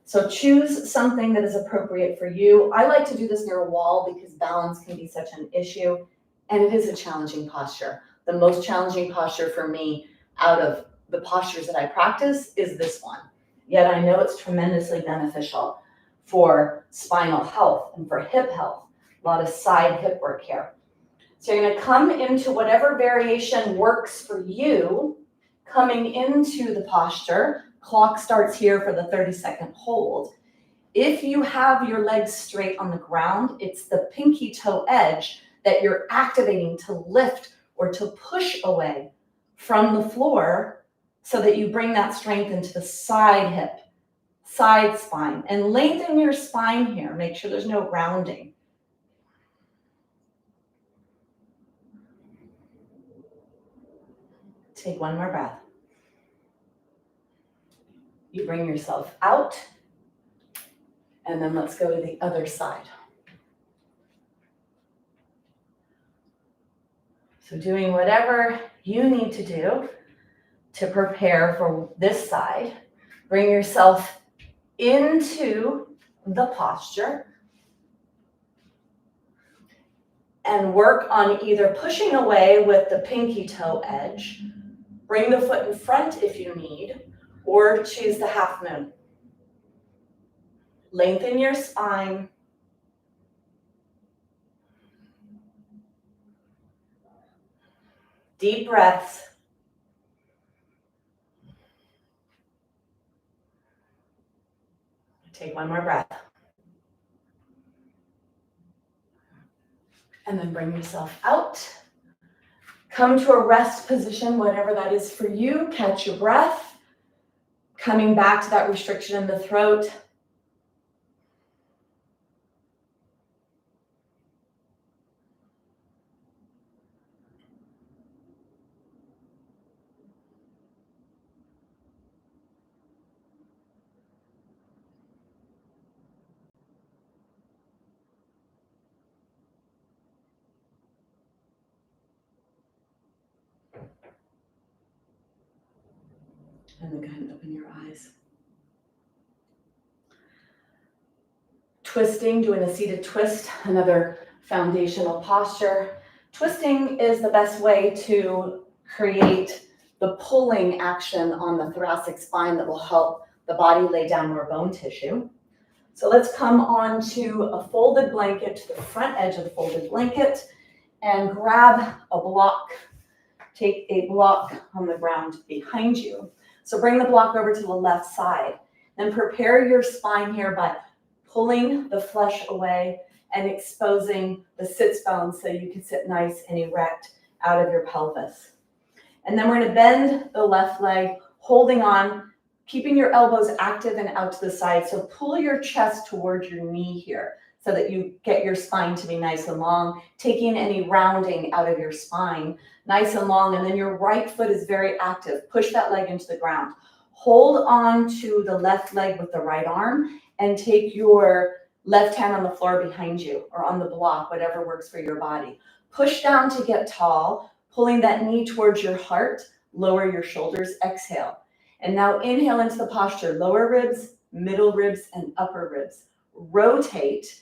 So choose something that is appropriate for you. I like to do this near a wall because balance can be such an issue, and it is a challenging posture. The most challenging posture for me out of the postures that I practice is this one. Yet I know it's tremendously beneficial for spinal health and for hip health. A lot of side hip work here. So you're gonna come into whatever variation works for you, coming into the posture. Clock starts here for the 30-second hold. If you have your legs straight on the ground, it's the pinky toe edge that you're activating to lift or to push away from the floor so that you bring that strength into the side hip, side spine, and lengthen your spine here. Make sure there's no rounding. Take one more breath. You bring yourself out, and then let's go to the other side. So doing whatever you need to do to prepare for this side, bring yourself into the posture and work on either pushing away with the pinky toe edge, bring the foot in front if you need, or choose the half moon. Lengthen your spine. Deep breaths. Take one more breath. And then bring yourself out. Come to a rest position, whatever that is for you. Catch your breath. Coming back to that restriction in the throat. And then go ahead and open your eyes. Twisting, doing a seated twist, another foundational posture. Twisting is the best way to create the pulling action on the thoracic spine that will help the body lay down more bone tissue. So let's come on to a folded blanket, to the front edge of the folded blanket, and grab a block. Take a block on the ground behind you. So bring the block over to the left side. Then prepare your spine here by pulling the flesh away and exposing the sits bones so you can sit nice and erect out of your pelvis. And then we're going to bend the left leg, holding on, keeping your elbows active and out to the side. So pull your chest towards your knee here so that you get your spine to be nice and long, taking any rounding out of your spine, nice and long. And then your right foot is very active. Push that leg into the ground. Hold on to the left leg with the right arm and take your left hand on the floor behind you or on the block, whatever works for your body. Push down to get tall, pulling that knee towards your heart. Lower your shoulders, exhale. And now inhale into the posture, lower ribs, middle ribs, and upper ribs. Rotate,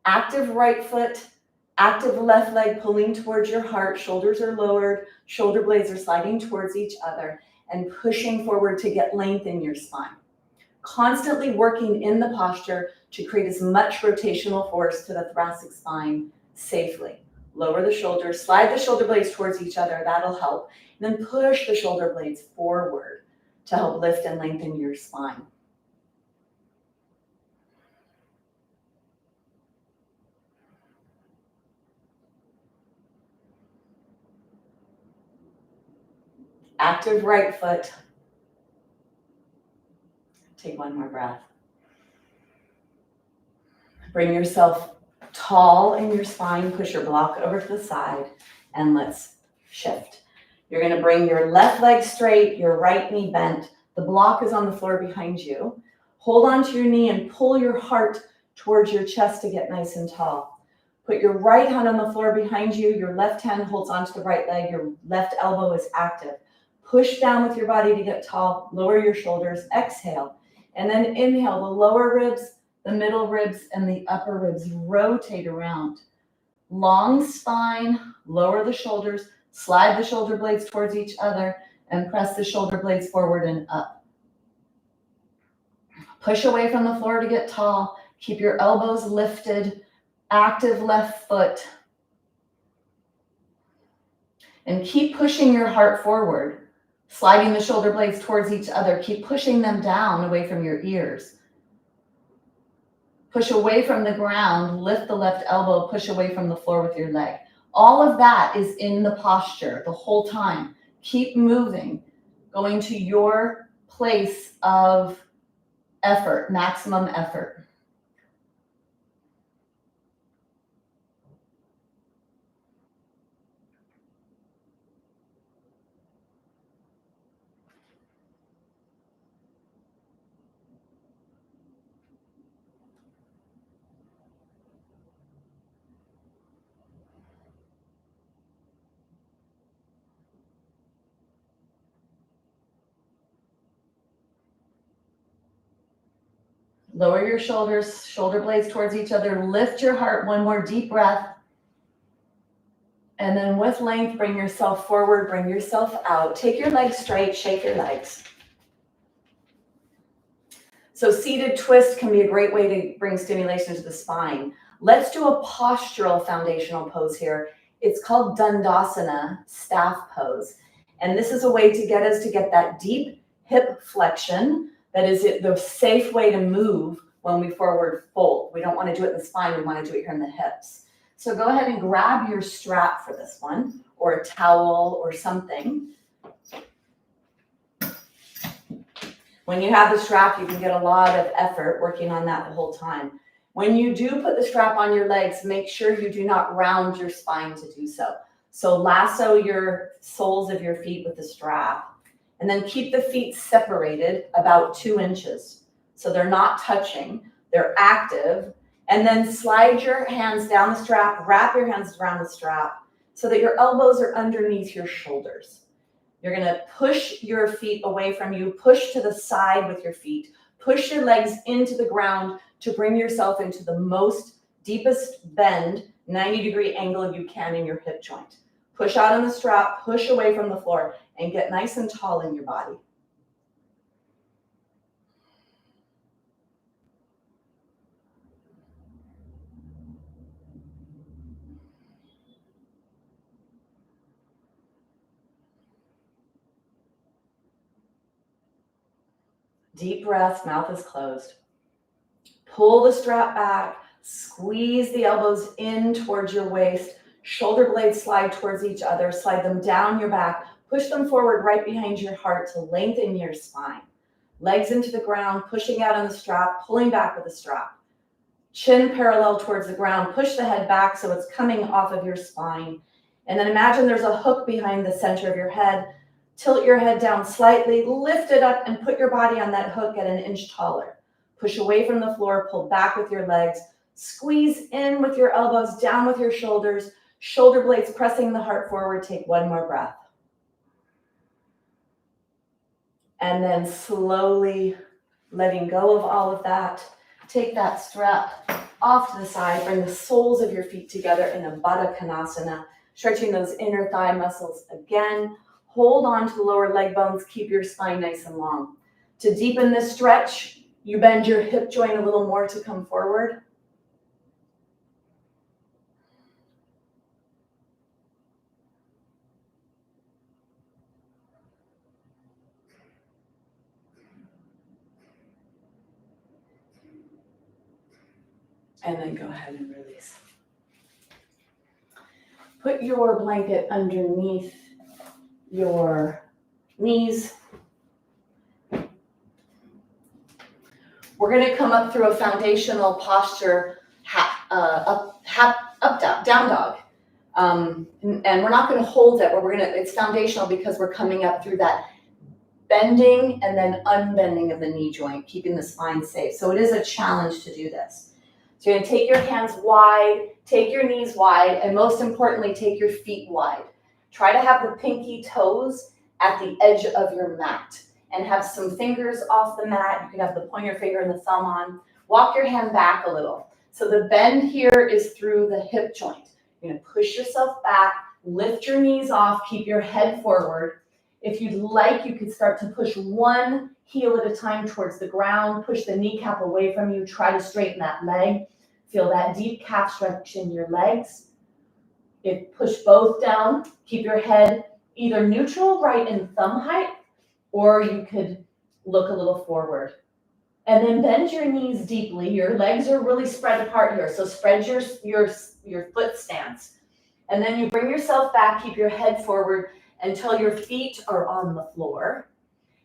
active right foot, active left leg pulling towards your heart, shoulders are lowered, shoulder blades are sliding towards each other, and pushing forward to get length in your spine. Constantly working in the posture to create as much rotational force to the thoracic spine safely. Lower the shoulders, slide the shoulder blades towards each other, that'll help. And then push the shoulder blades forward to help lift and lengthen your spine. Active right foot. Take one more breath. Bring yourself tall in your spine, push your block over to the side, and let's shift. You're going to bring your left leg straight, your right knee bent. The block is on the floor behind you. Hold on to your knee and pull your heart towards your chest to get nice and tall. Put your right hand on the floor behind you. Your left hand holds onto the right leg. Your left elbow is active. Push down with your body to get tall. Lower your shoulders. Exhale. And then inhale. The lower ribs, the middle ribs, and the upper ribs rotate around. Long spine. Lower the shoulders. Slide the shoulder blades towards each other and press the shoulder blades forward and up. Push away from the floor to get tall. Keep your elbows lifted. Active left foot. And keep pushing your heart forward, sliding the shoulder blades towards each other. Keep pushing them down away from your ears. Push away from the ground, lift the left elbow, push away from the floor with your leg. All of that is in the posture the whole time. Keep moving, going to your place of effort, maximum effort. Lower your shoulders, shoulder blades towards each other. Lift your heart. One more deep breath. And then with length, bring yourself forward, bring yourself out. Take your legs straight, shake your legs. So seated twist can be a great way to bring stimulation to the spine. Let's do a postural foundational pose here. It's called Dandasana, staff pose. And this is a way to get us to get that deep hip flexion. That is the safe way to move when we forward fold. We don't want to do it in the spine. We want to do it here in the hips. So go ahead and grab your strap for this one, or a towel or something. When you have the strap, you can get a lot of effort working on that the whole time. When you do put the strap on your legs, make sure you do not round your spine to do so. So lasso your soles of your feet with the strap. And then keep the feet separated about 2 inches. So they're not touching, they're active. And then slide your hands down the strap, wrap your hands around the strap so that your elbows are underneath your shoulders. You're gonna push your feet away from you, push to the side with your feet, push your legs into the ground to bring yourself into the most deepest bend, 90-degree angle you can in your hip joint. Push out on the strap, push away from the floor, and get nice and tall in your body. Deep breaths, mouth is closed. Pull the strap back, squeeze the elbows in towards your waist, shoulder blades slide towards each other, slide them down your back, push them forward right behind your heart to lengthen your spine. Legs into the ground, pushing out on the strap, pulling back with the strap. Chin parallel towards the ground, push the head back so it's coming off of your spine. And then imagine there's a hook behind the center of your head. Tilt your head down slightly, lift it up, and put your body on that hook at 1 inch taller. Push away from the floor, pull back with your legs, squeeze in with your elbows, down with your shoulders, shoulder blades pressing the heart forward. Take one more breath. And then slowly letting go of all of that. Take that strap off to the side, bring the soles of your feet together in a Baddha Konasana, stretching those inner thigh muscles again. Hold on to the lower leg bones, keep your spine nice and long. To deepen this stretch, you bend your hip joint a little more to come forward. And then go ahead and release. Put your blanket underneath your knees. We're going to come up through a foundational posture, down dog. And we're not going to hold it, but it's foundational because we're coming up through that bending and then unbending of the knee joint, keeping the spine safe. So it is a challenge to do this. So you're gonna take your hands wide, take your knees wide, and most importantly, take your feet wide. Try to have the pinky toes at the edge of your mat and have some fingers off the mat. You can have the pointer finger and the thumb on. Walk your hand back a little. So the bend here is through the hip joint. You're gonna push yourself back, lift your knees off, keep your head forward. If you'd like, you could start to push one heel at a time towards the ground, push the kneecap away from you, try to straighten that leg. Feel that deep calf stretch in your legs. Push both down, keep your head either neutral, right in thumb height, or you could look a little forward. And then bend your knees deeply. Your legs are really spread apart here, so spread your foot stance. And then you bring yourself back, keep your head forward until your feet are on the floor.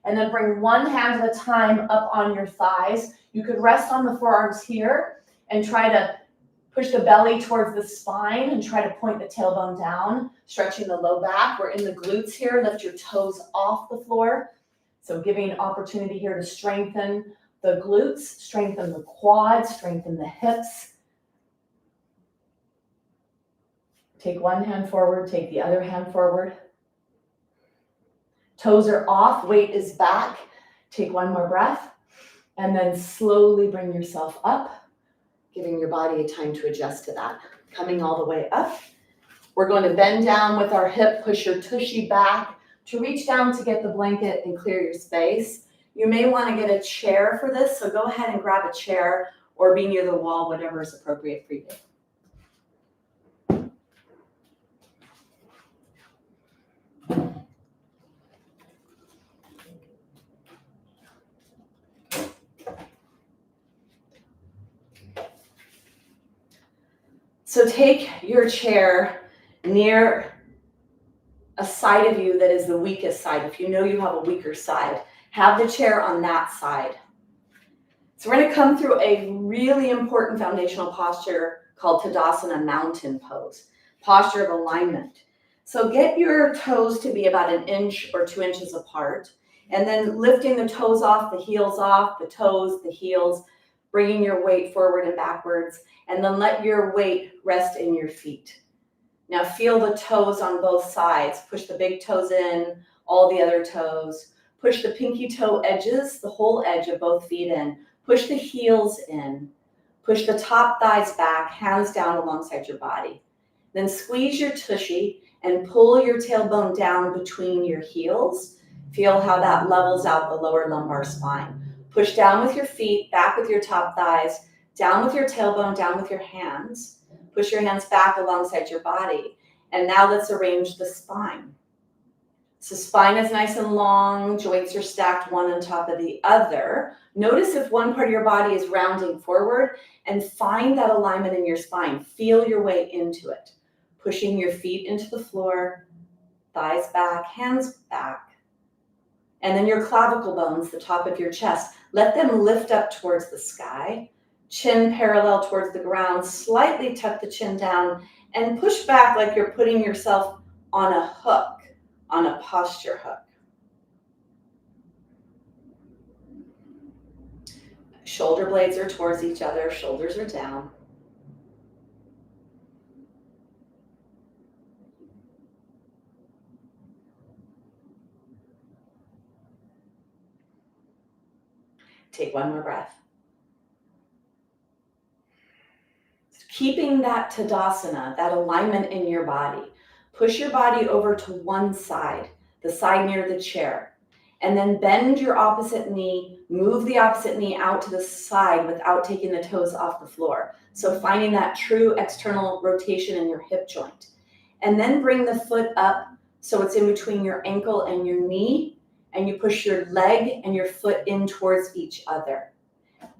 And then bring one hand at a time up on your thighs. You could rest on the forearms here and try to push the belly towards the spine and try to point the tailbone down, stretching the low back. We're in the glutes here. Lift your toes off the floor. So giving an opportunity here to strengthen the glutes, strengthen the quads, strengthen the hips. Take one hand forward, take the other hand forward. Toes are off, weight is back. Take one more breath, and then slowly bring yourself up, giving your body a time to adjust to that. Coming all the way up. We're going to bend down with our hip, push your tushy back to reach down to get the blanket and clear your space. You may want to get a chair for this, so go ahead and grab a chair or be near the wall, whatever is appropriate for you. So take your chair near a side of you that is the weakest side. If you know you have a weaker side, have the chair on that side. So we're going to come through a really important foundational posture called Tadasana, mountain pose, posture of alignment. So get your toes to be about 1 inch or 2 inches apart, and then lifting the toes off, the heels off, the toes, the heels, bringing your weight forward and backwards, and then let your weight rest in your feet. Now feel the toes on both sides. Push the big toes in, all the other toes. Push the pinky toe edges, the whole edge of both feet in. Push the heels in. Push the top thighs back, hands down alongside your body. Then squeeze your tushy and pull your tailbone down between your heels. Feel how that levels out the lower lumbar spine. Push down with your feet, back with your top thighs, down with your tailbone, down with your hands. Push your hands back alongside your body. And now let's arrange the spine. So spine is nice and long, joints are stacked one on top of the other. Notice if one part of your body is rounding forward, and find that alignment in your spine. Feel your way into it. Pushing your feet into the floor, thighs back, hands back. And then your clavicle bones, the top of your chest, let them lift up towards the sky. Chin parallel towards the ground, slightly tuck the chin down and push back like you're putting yourself on a hook, on a posture hook. Shoulder blades are towards each other, shoulders are down. Take one more breath. Keeping that Tadasana, that alignment in your body. Push your body over to one side, the side near the chair, and then bend your opposite knee, move the opposite knee out to the side without taking the toes off the floor. So finding that true external rotation in your hip joint. And then bring the foot up so it's in between your ankle and your knee, and you push your leg and your foot in towards each other.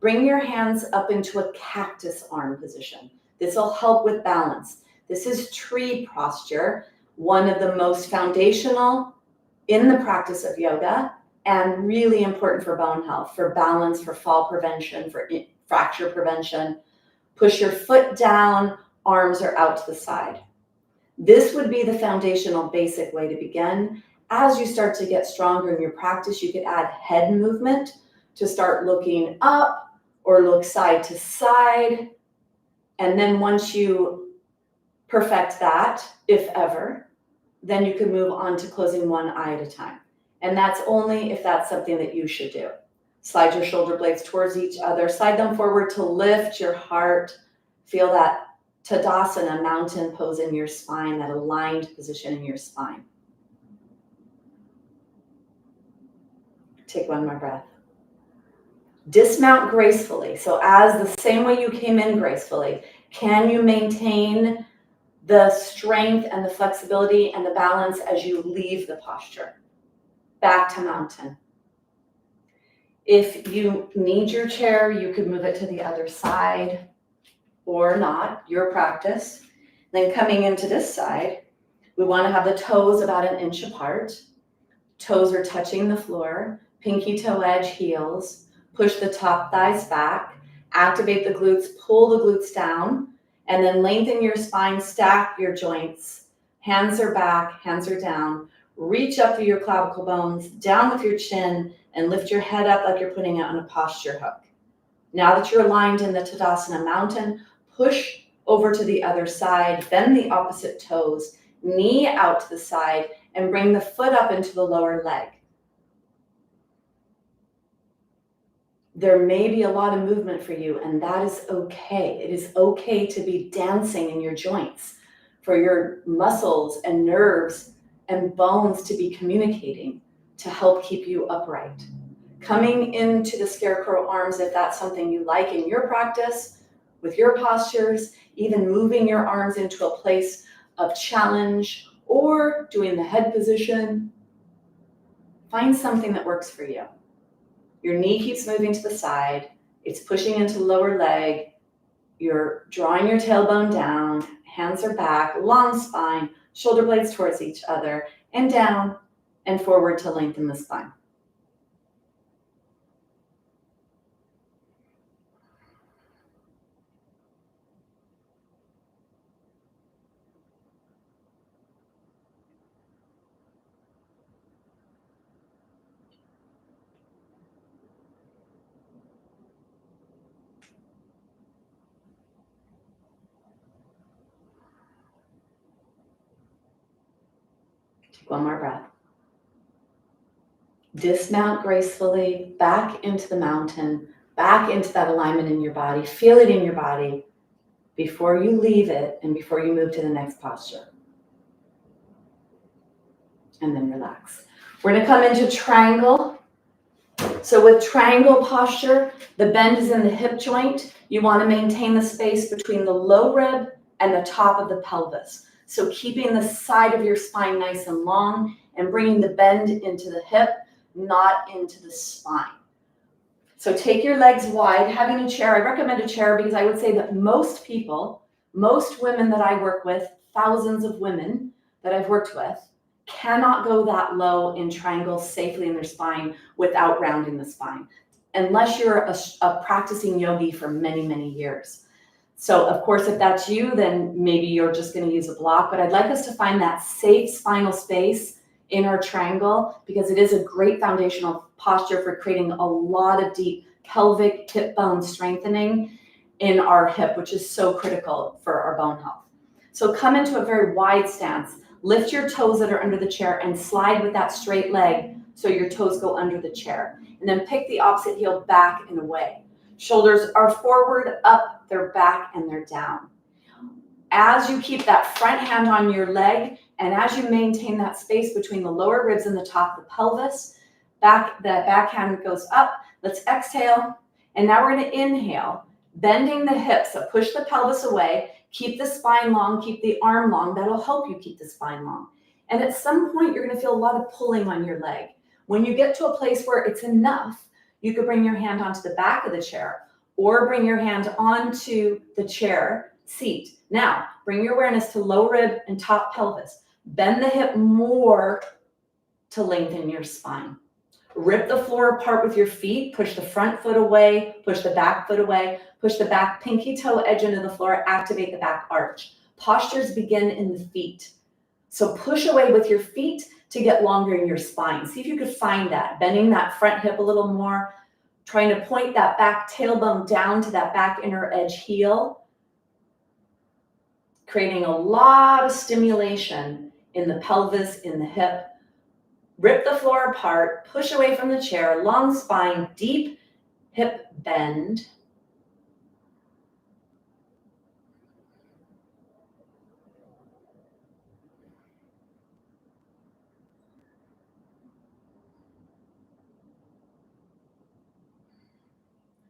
Bring your hands up into a cactus arm position. This will help with balance. This is tree posture, one of the most foundational in the practice of yoga and really important for bone health, for balance, for fall prevention, for fracture prevention. Push your foot down, arms are out to the side. This would be the foundational basic way to begin. As you start to get stronger in your practice, you could add head movement to start looking up or look side to side. And then once you perfect that, if ever, then you can move on to closing one eye at a time. And that's only if that's something that you should do. Slide your shoulder blades towards each other. Slide them forward to lift your heart. Feel that Tadasana, mountain pose in your spine, that aligned position in your spine. Take one more breath. Dismount gracefully. So as the same way you came in gracefully, can you maintain the strength and the flexibility and the balance as you leave the posture? Back to mountain. If you need your chair, you could move it to the other side or not, your practice. Then coming into this side, we want to have the toes about 1 inch apart. Toes are touching the floor, pinky toe edge, heels. Push the top thighs back, activate the glutes, pull the glutes down, and then lengthen your spine, stack your joints. Hands are back, hands are down. Reach up through your clavicle bones, down with your chin, and lift your head up like you're putting it on a posture hook. Now that you're aligned in the Tadasana mountain, push over to the other side, bend the opposite toes, knee out to the side, and bring the foot up into the lower leg. There may be a lot of movement for you, and that is okay. It is okay to be dancing in your joints, for your muscles and nerves and bones to be communicating to help keep you upright. Coming into the scarecrow arms, if that's something you like in your practice, with your postures, even moving your arms into a place of challenge or doing the head position, find something that works for you. Your knee keeps moving to the side. It's pushing into the lower leg. You're drawing your tailbone down. Hands are back, long spine, shoulder blades towards each other, and down and forward to lengthen the spine. Take one more breath. Dismount gracefully, back into the mountain, back into that alignment in your body. Feel it in your body before you leave it and before you move to the next posture. And then relax. We're going to come into triangle. So with triangle posture, the bend is in the hip joint. You want to maintain the space between the low rib and the top of the pelvis. So keeping the side of your spine nice and long and bringing the bend into the hip, not into the spine. So take your legs wide. Having a chair, I recommend a chair because I would say that most people, most women that I work with, thousands of women that I've worked with, cannot go that low in triangle safely in their spine without rounding the spine, unless you're a practicing yogi for many, many years. So of course, if that's you, then maybe you're just going to use a block, but I'd like us to find that safe spinal space in our triangle because it is a great foundational posture for creating a lot of deep pelvic hip bone strengthening in our hip, which is so critical for our bone health. So come into a very wide stance. Lift your toes that are under the chair and slide with that straight leg so your toes go under the chair. And then pick the opposite heel back and away. Shoulders are forward, up, they're back, and they're down. As you keep that front hand on your leg, and as you maintain that space between the lower ribs and the top of the pelvis, the back hand goes up. Let's exhale. And now we're going to inhale, bending the hips. So push the pelvis away. Keep the spine long, keep the arm long. That'll help you keep the spine long. And at some point, you're going to feel a lot of pulling on your leg. When you get to a place where it's enough, you could bring your hand onto the back of the chair or bring your hand onto the chair seat. Now, bring your awareness to low rib and top pelvis. Bend the hip more to lengthen your spine. Rip the floor apart with your feet. Push the front foot away. Push the back foot away. Push the back pinky toe edge into the floor. Activate the back arch. Postures begin in the feet. So push away with your feet to get longer in your spine. See if you could find that. Bending that front hip a little more. Trying to point that back tailbone down to that back inner edge heel. creating a lot of stimulation in the pelvis, in the hip. Rip the floor apart, push away from the chair, long spine, deep hip bend.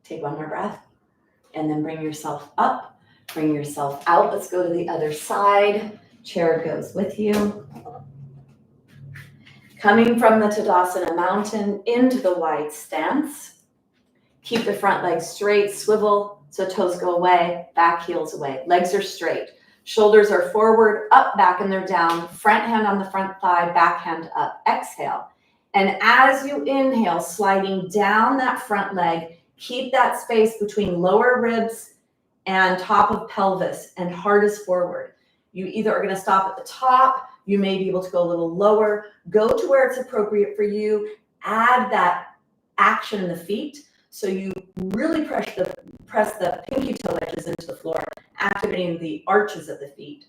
Take one more breath, and then bring yourself up, bring yourself out. Let's go to the other side. Chair goes with you. Coming from the Tadasana Mountain into the wide stance. Keep the front leg straight, swivel so toes go away, back heels away. Legs are straight. Shoulders are forward, up, back, and they're down. Front hand on the front thigh, back hand up. Exhale. And as you inhale, sliding down that front leg, keep that space between lower ribs and top of pelvis, and heart is forward. You either are going to stop at the top, you may be able to go a little lower, go to where it's appropriate for you, add that action in the feet, so you really press the pinky toe edges into the floor, activating the arches of the feet.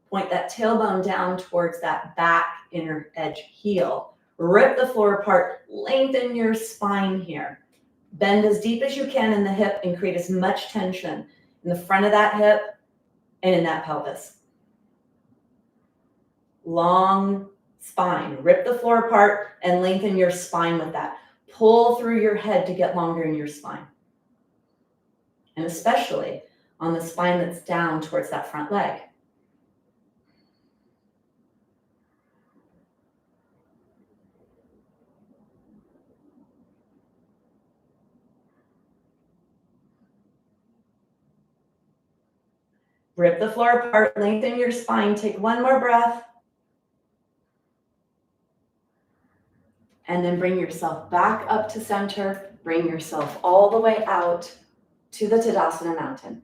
Point that tailbone down towards that back inner edge heel. Rip the floor apart, lengthen your spine here. Bend as deep as you can in the hip and create as much tension in the front of that hip and in that pelvis. Long spine. Rip the floor apart and lengthen your spine with that. Pull through your head to get longer in your spine. And especially on the spine that's down towards that front leg. Rip the floor apart, lengthen your spine, take one more breath. And then bring yourself back up to center. Bring yourself all the way out to the Tadasana Mountain.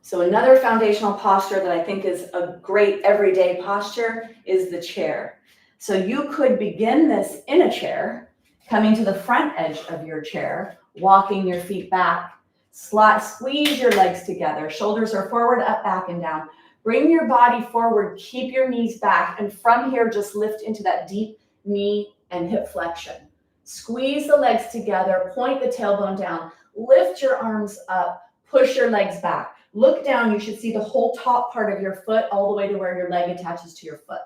So another foundational posture that I think is a great everyday posture is the chair. So you could begin this in a chair, coming to the front edge of your chair, walking your feet back, squeeze your legs together, shoulders are forward, up, back, and down. Bring your body forward, keep your knees back, and from here, just lift into that deep knee and hip flexion. Squeeze the legs together, point the tailbone down, lift your arms up, push your legs back. Look down, you should see the whole top part of your foot all the way to where your leg attaches to your foot.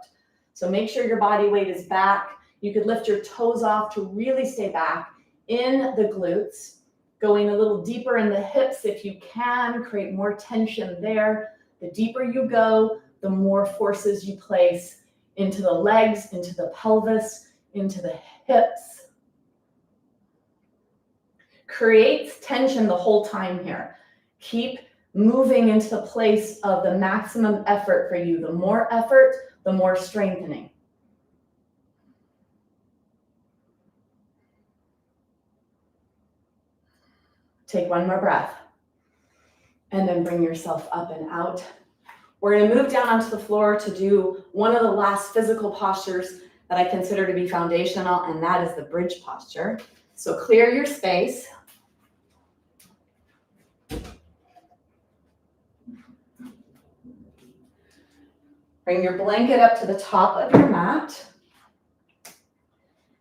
So make sure your body weight is back. You could lift your toes off to really stay back in the glutes, going a little deeper in the hips if you can, create more tension there. The deeper you go, the more forces you place into the legs, into the pelvis, into the hips. Creates tension the whole time here. Keep moving into the place of the maximum effort for you. The more effort, the more strengthening. Take one more breath. And then bring yourself up and out. We're going to move down onto the floor to do one of the last physical postures that I consider to be foundational, and that is the bridge posture. So clear your space. Bring your blanket up to the top of your mat.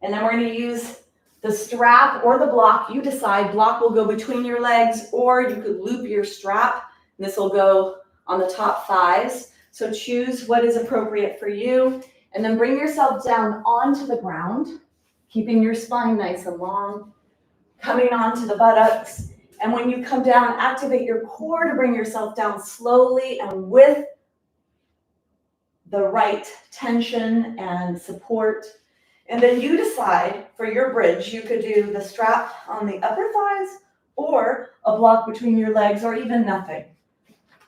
And then we're going to use the strap or the block. You decide. Block will go between your legs, or you could loop your strap. And this will go on the top thighs. So choose what is appropriate for you. And then bring yourself down onto the ground, keeping your spine nice and long, coming onto the buttocks. And when you come down, activate your core to bring yourself down slowly and with the right tension and support. And then you decide for your bridge, you could do the strap on the upper thighs or a block between your legs or even nothing.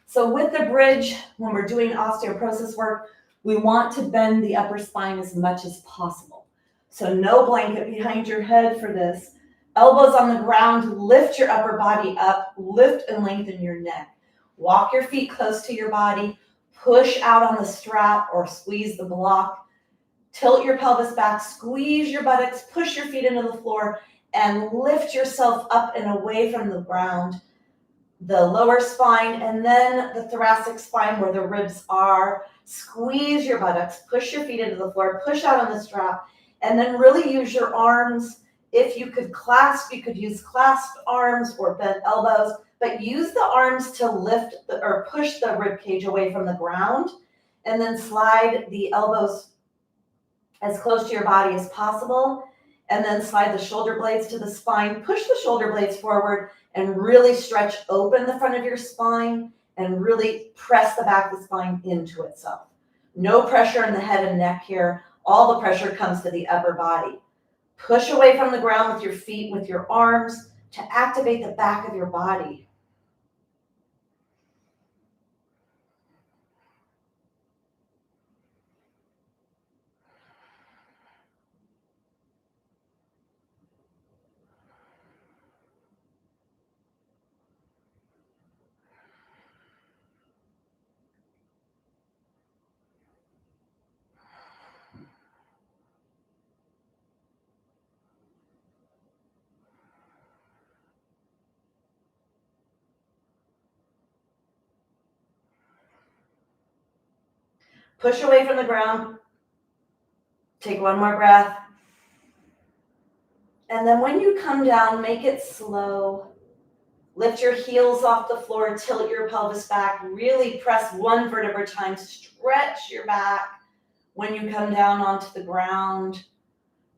So with the bridge, when we're doing osteoporosis work, we want to bend the upper spine as much as possible. So no blanket behind your head for this. Elbows on the ground, lift your upper body up, lift and lengthen your neck. Walk your feet close to your body, push out on the strap or squeeze the block. Tilt your pelvis back, squeeze your buttocks, push your feet into the floor, and lift yourself up and away from the ground. the lower spine, and then the thoracic spine where the ribs are. Squeeze your buttocks, push your feet into the floor, push out on the strap, and then really use your arms. If you could clasp, you could use clasped arms or bent elbows, but use the arms to lift or push the rib cage away from the ground, and then slide the elbows as close to your body as possible, and then slide the shoulder blades to the spine, push the shoulder blades forward, and really stretch open the front of your spine and really press the back of the spine into itself. No pressure in the head and neck here. All the pressure comes to the upper body. Push away from the ground with your feet, with your arms, to activate the back of your body. Push away from the ground. Take one more breath. And then when you come down, make it slow. Lift your heels off the floor, tilt your pelvis back, really press one vertebra at a time, stretch your back when you come down onto the ground.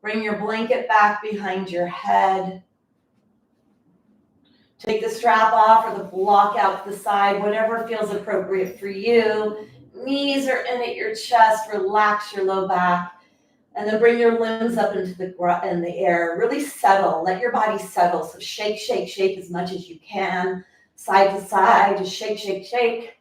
Bring your blanket back behind your head. Take the strap off or the block out to the side, whatever feels appropriate for you. Knees are in at your chest, relax your low back. And then bring your limbs up into in the air. Really settle. Let your body settle. So shake, shake, shake as much as you can. Side to side. Just shake, shake, shake.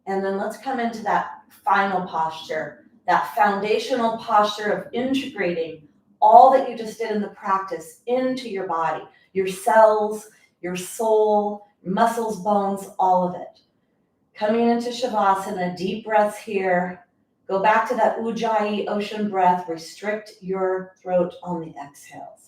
And then let's come into that final posture. That foundational posture of integrating all that you just did in the practice into your body. Your cells, your soul, muscles, bones, all of it. Coming into Shavasana, deep breaths here. Go back to that Ujjayi ocean breath. Restrict your throat on the exhales.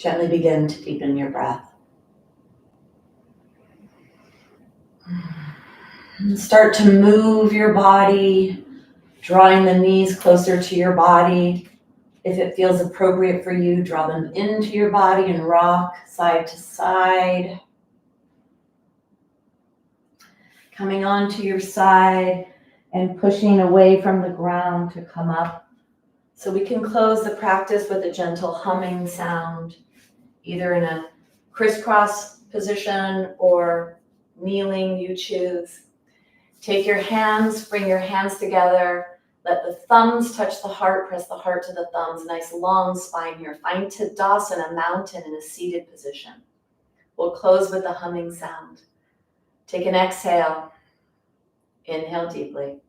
Gently begin to deepen your breath. And start to move your body, drawing the knees closer to your body. If it feels appropriate for you, draw them into your body and rock side to side. Coming onto your side and pushing away from the ground to come up. So we can close the practice with a gentle humming sound, either in a crisscross position or kneeling, you choose. Take your hands, bring your hands together. Let the thumbs touch the heart, press the heart to the thumbs. Nice long spine here. Find Tadasana, mountain in a seated position. We'll close with a humming sound. Take an exhale. Inhale deeply.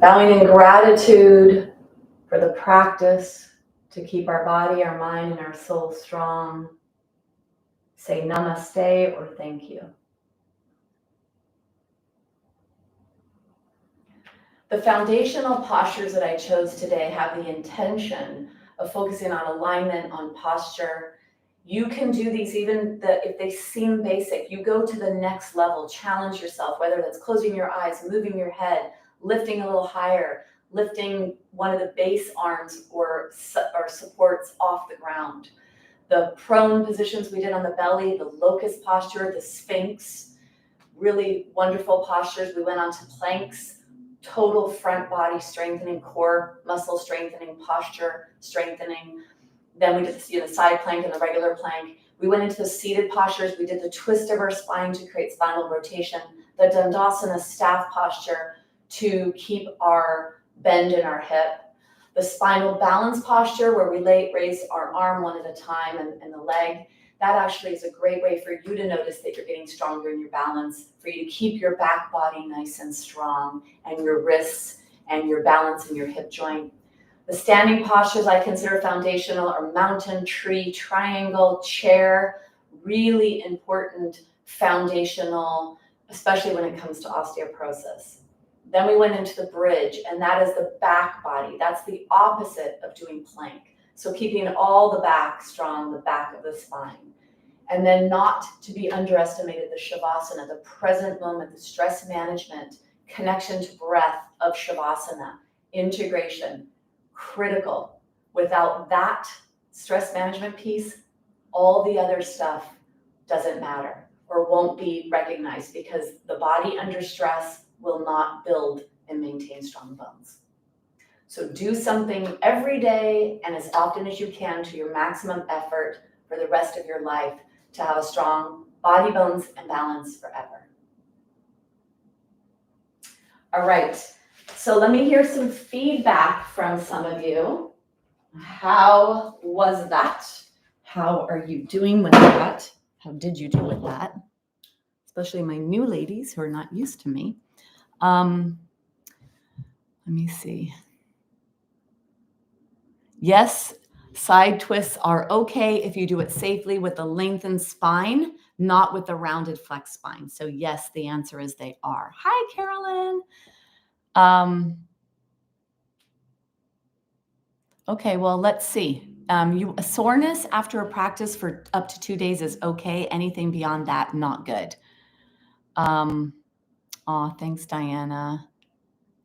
Bowing in gratitude for the practice to keep our body, our mind, and our soul strong. Say namaste or thank you. The foundational postures that I chose today have the intention of focusing on alignment, on posture. You can do these even if they seem basic. You go to the next level, challenge yourself, whether that's closing your eyes, moving your head, lifting a little higher, lifting one of the base arms or supports off the ground. The prone positions we did on the belly, the locust posture, the sphinx, really wonderful postures. We went on to planks, total front body strengthening, core muscle strengthening, posture strengthening. Then we did the side plank and the regular plank. We went into the seated postures. We did the twist of our spine to create spinal rotation, the Dandasana staff posture to keep our bend in our hip, the spinal balance posture where we raise our arm one at a time and the leg. That actually is a great way for you to notice that you're getting stronger in your balance, for you to keep your back body nice and strong and your wrists and your balance in your hip joint. The standing postures I consider foundational are mountain, tree, triangle, chair, really important foundational, especially when it comes to osteoporosis. Then we went into the bridge, and that is the back body. That's the opposite of doing plank. So keeping all the back strong, the back of the spine. And then not to be underestimated, the Shavasana, the present moment, the stress management, connection to breath of Shavasana, integration, critical. Without that stress management piece, all the other stuff doesn't matter or won't be recognized because the body under stress will not build and maintain strong bones. So do something every day and as often as you can to your maximum effort for the rest of your life to have a strong body, bones, and balance forever. All right, so let me hear some feedback from some of you. How was that? How are you doing with that? How did you do with that? Especially my new ladies who are not used to me. Let me see. Yes, side twists are okay if you do it safely with the lengthened spine, not with the rounded flex spine. So yes, the answer is they are. Hi, Carolyn. Okay, well, let's see. Soreness after a practice for up to 2 days is okay. Anything beyond that, not good. Thanks, Diana.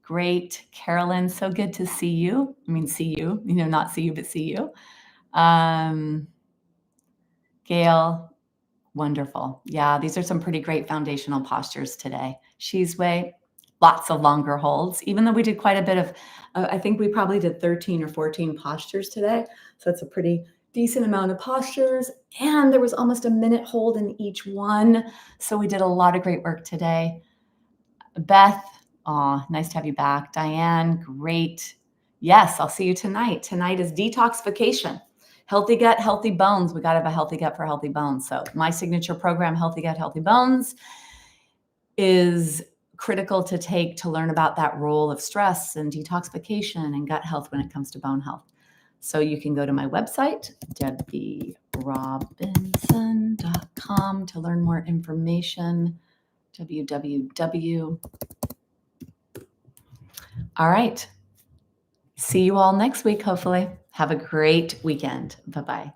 Great. Carolyn, so good to see you. I mean, see you, not see you, but see you. Gail, wonderful. Yeah, these are some pretty great foundational postures today. She's way, lots of longer holds, even though we did quite a bit of, I think we probably did 13 or 14 postures today. So it's a pretty decent amount of postures. And there was almost a minute hold in each one. So we did a lot of great work today. Beth, nice to have you back. Diane, great. Yes, I'll see you tonight. Tonight is detoxification. Healthy gut, healthy bones. We got to have a healthy gut for healthy bones. So my signature program, Healthy Gut, Healthy Bones, is critical to take to learn about that role of stress and detoxification and gut health when it comes to bone health. So you can go to my website, debbierobinson.com, to learn more information. www. All right. See you all next week, hopefully. Have a great weekend. Bye-bye.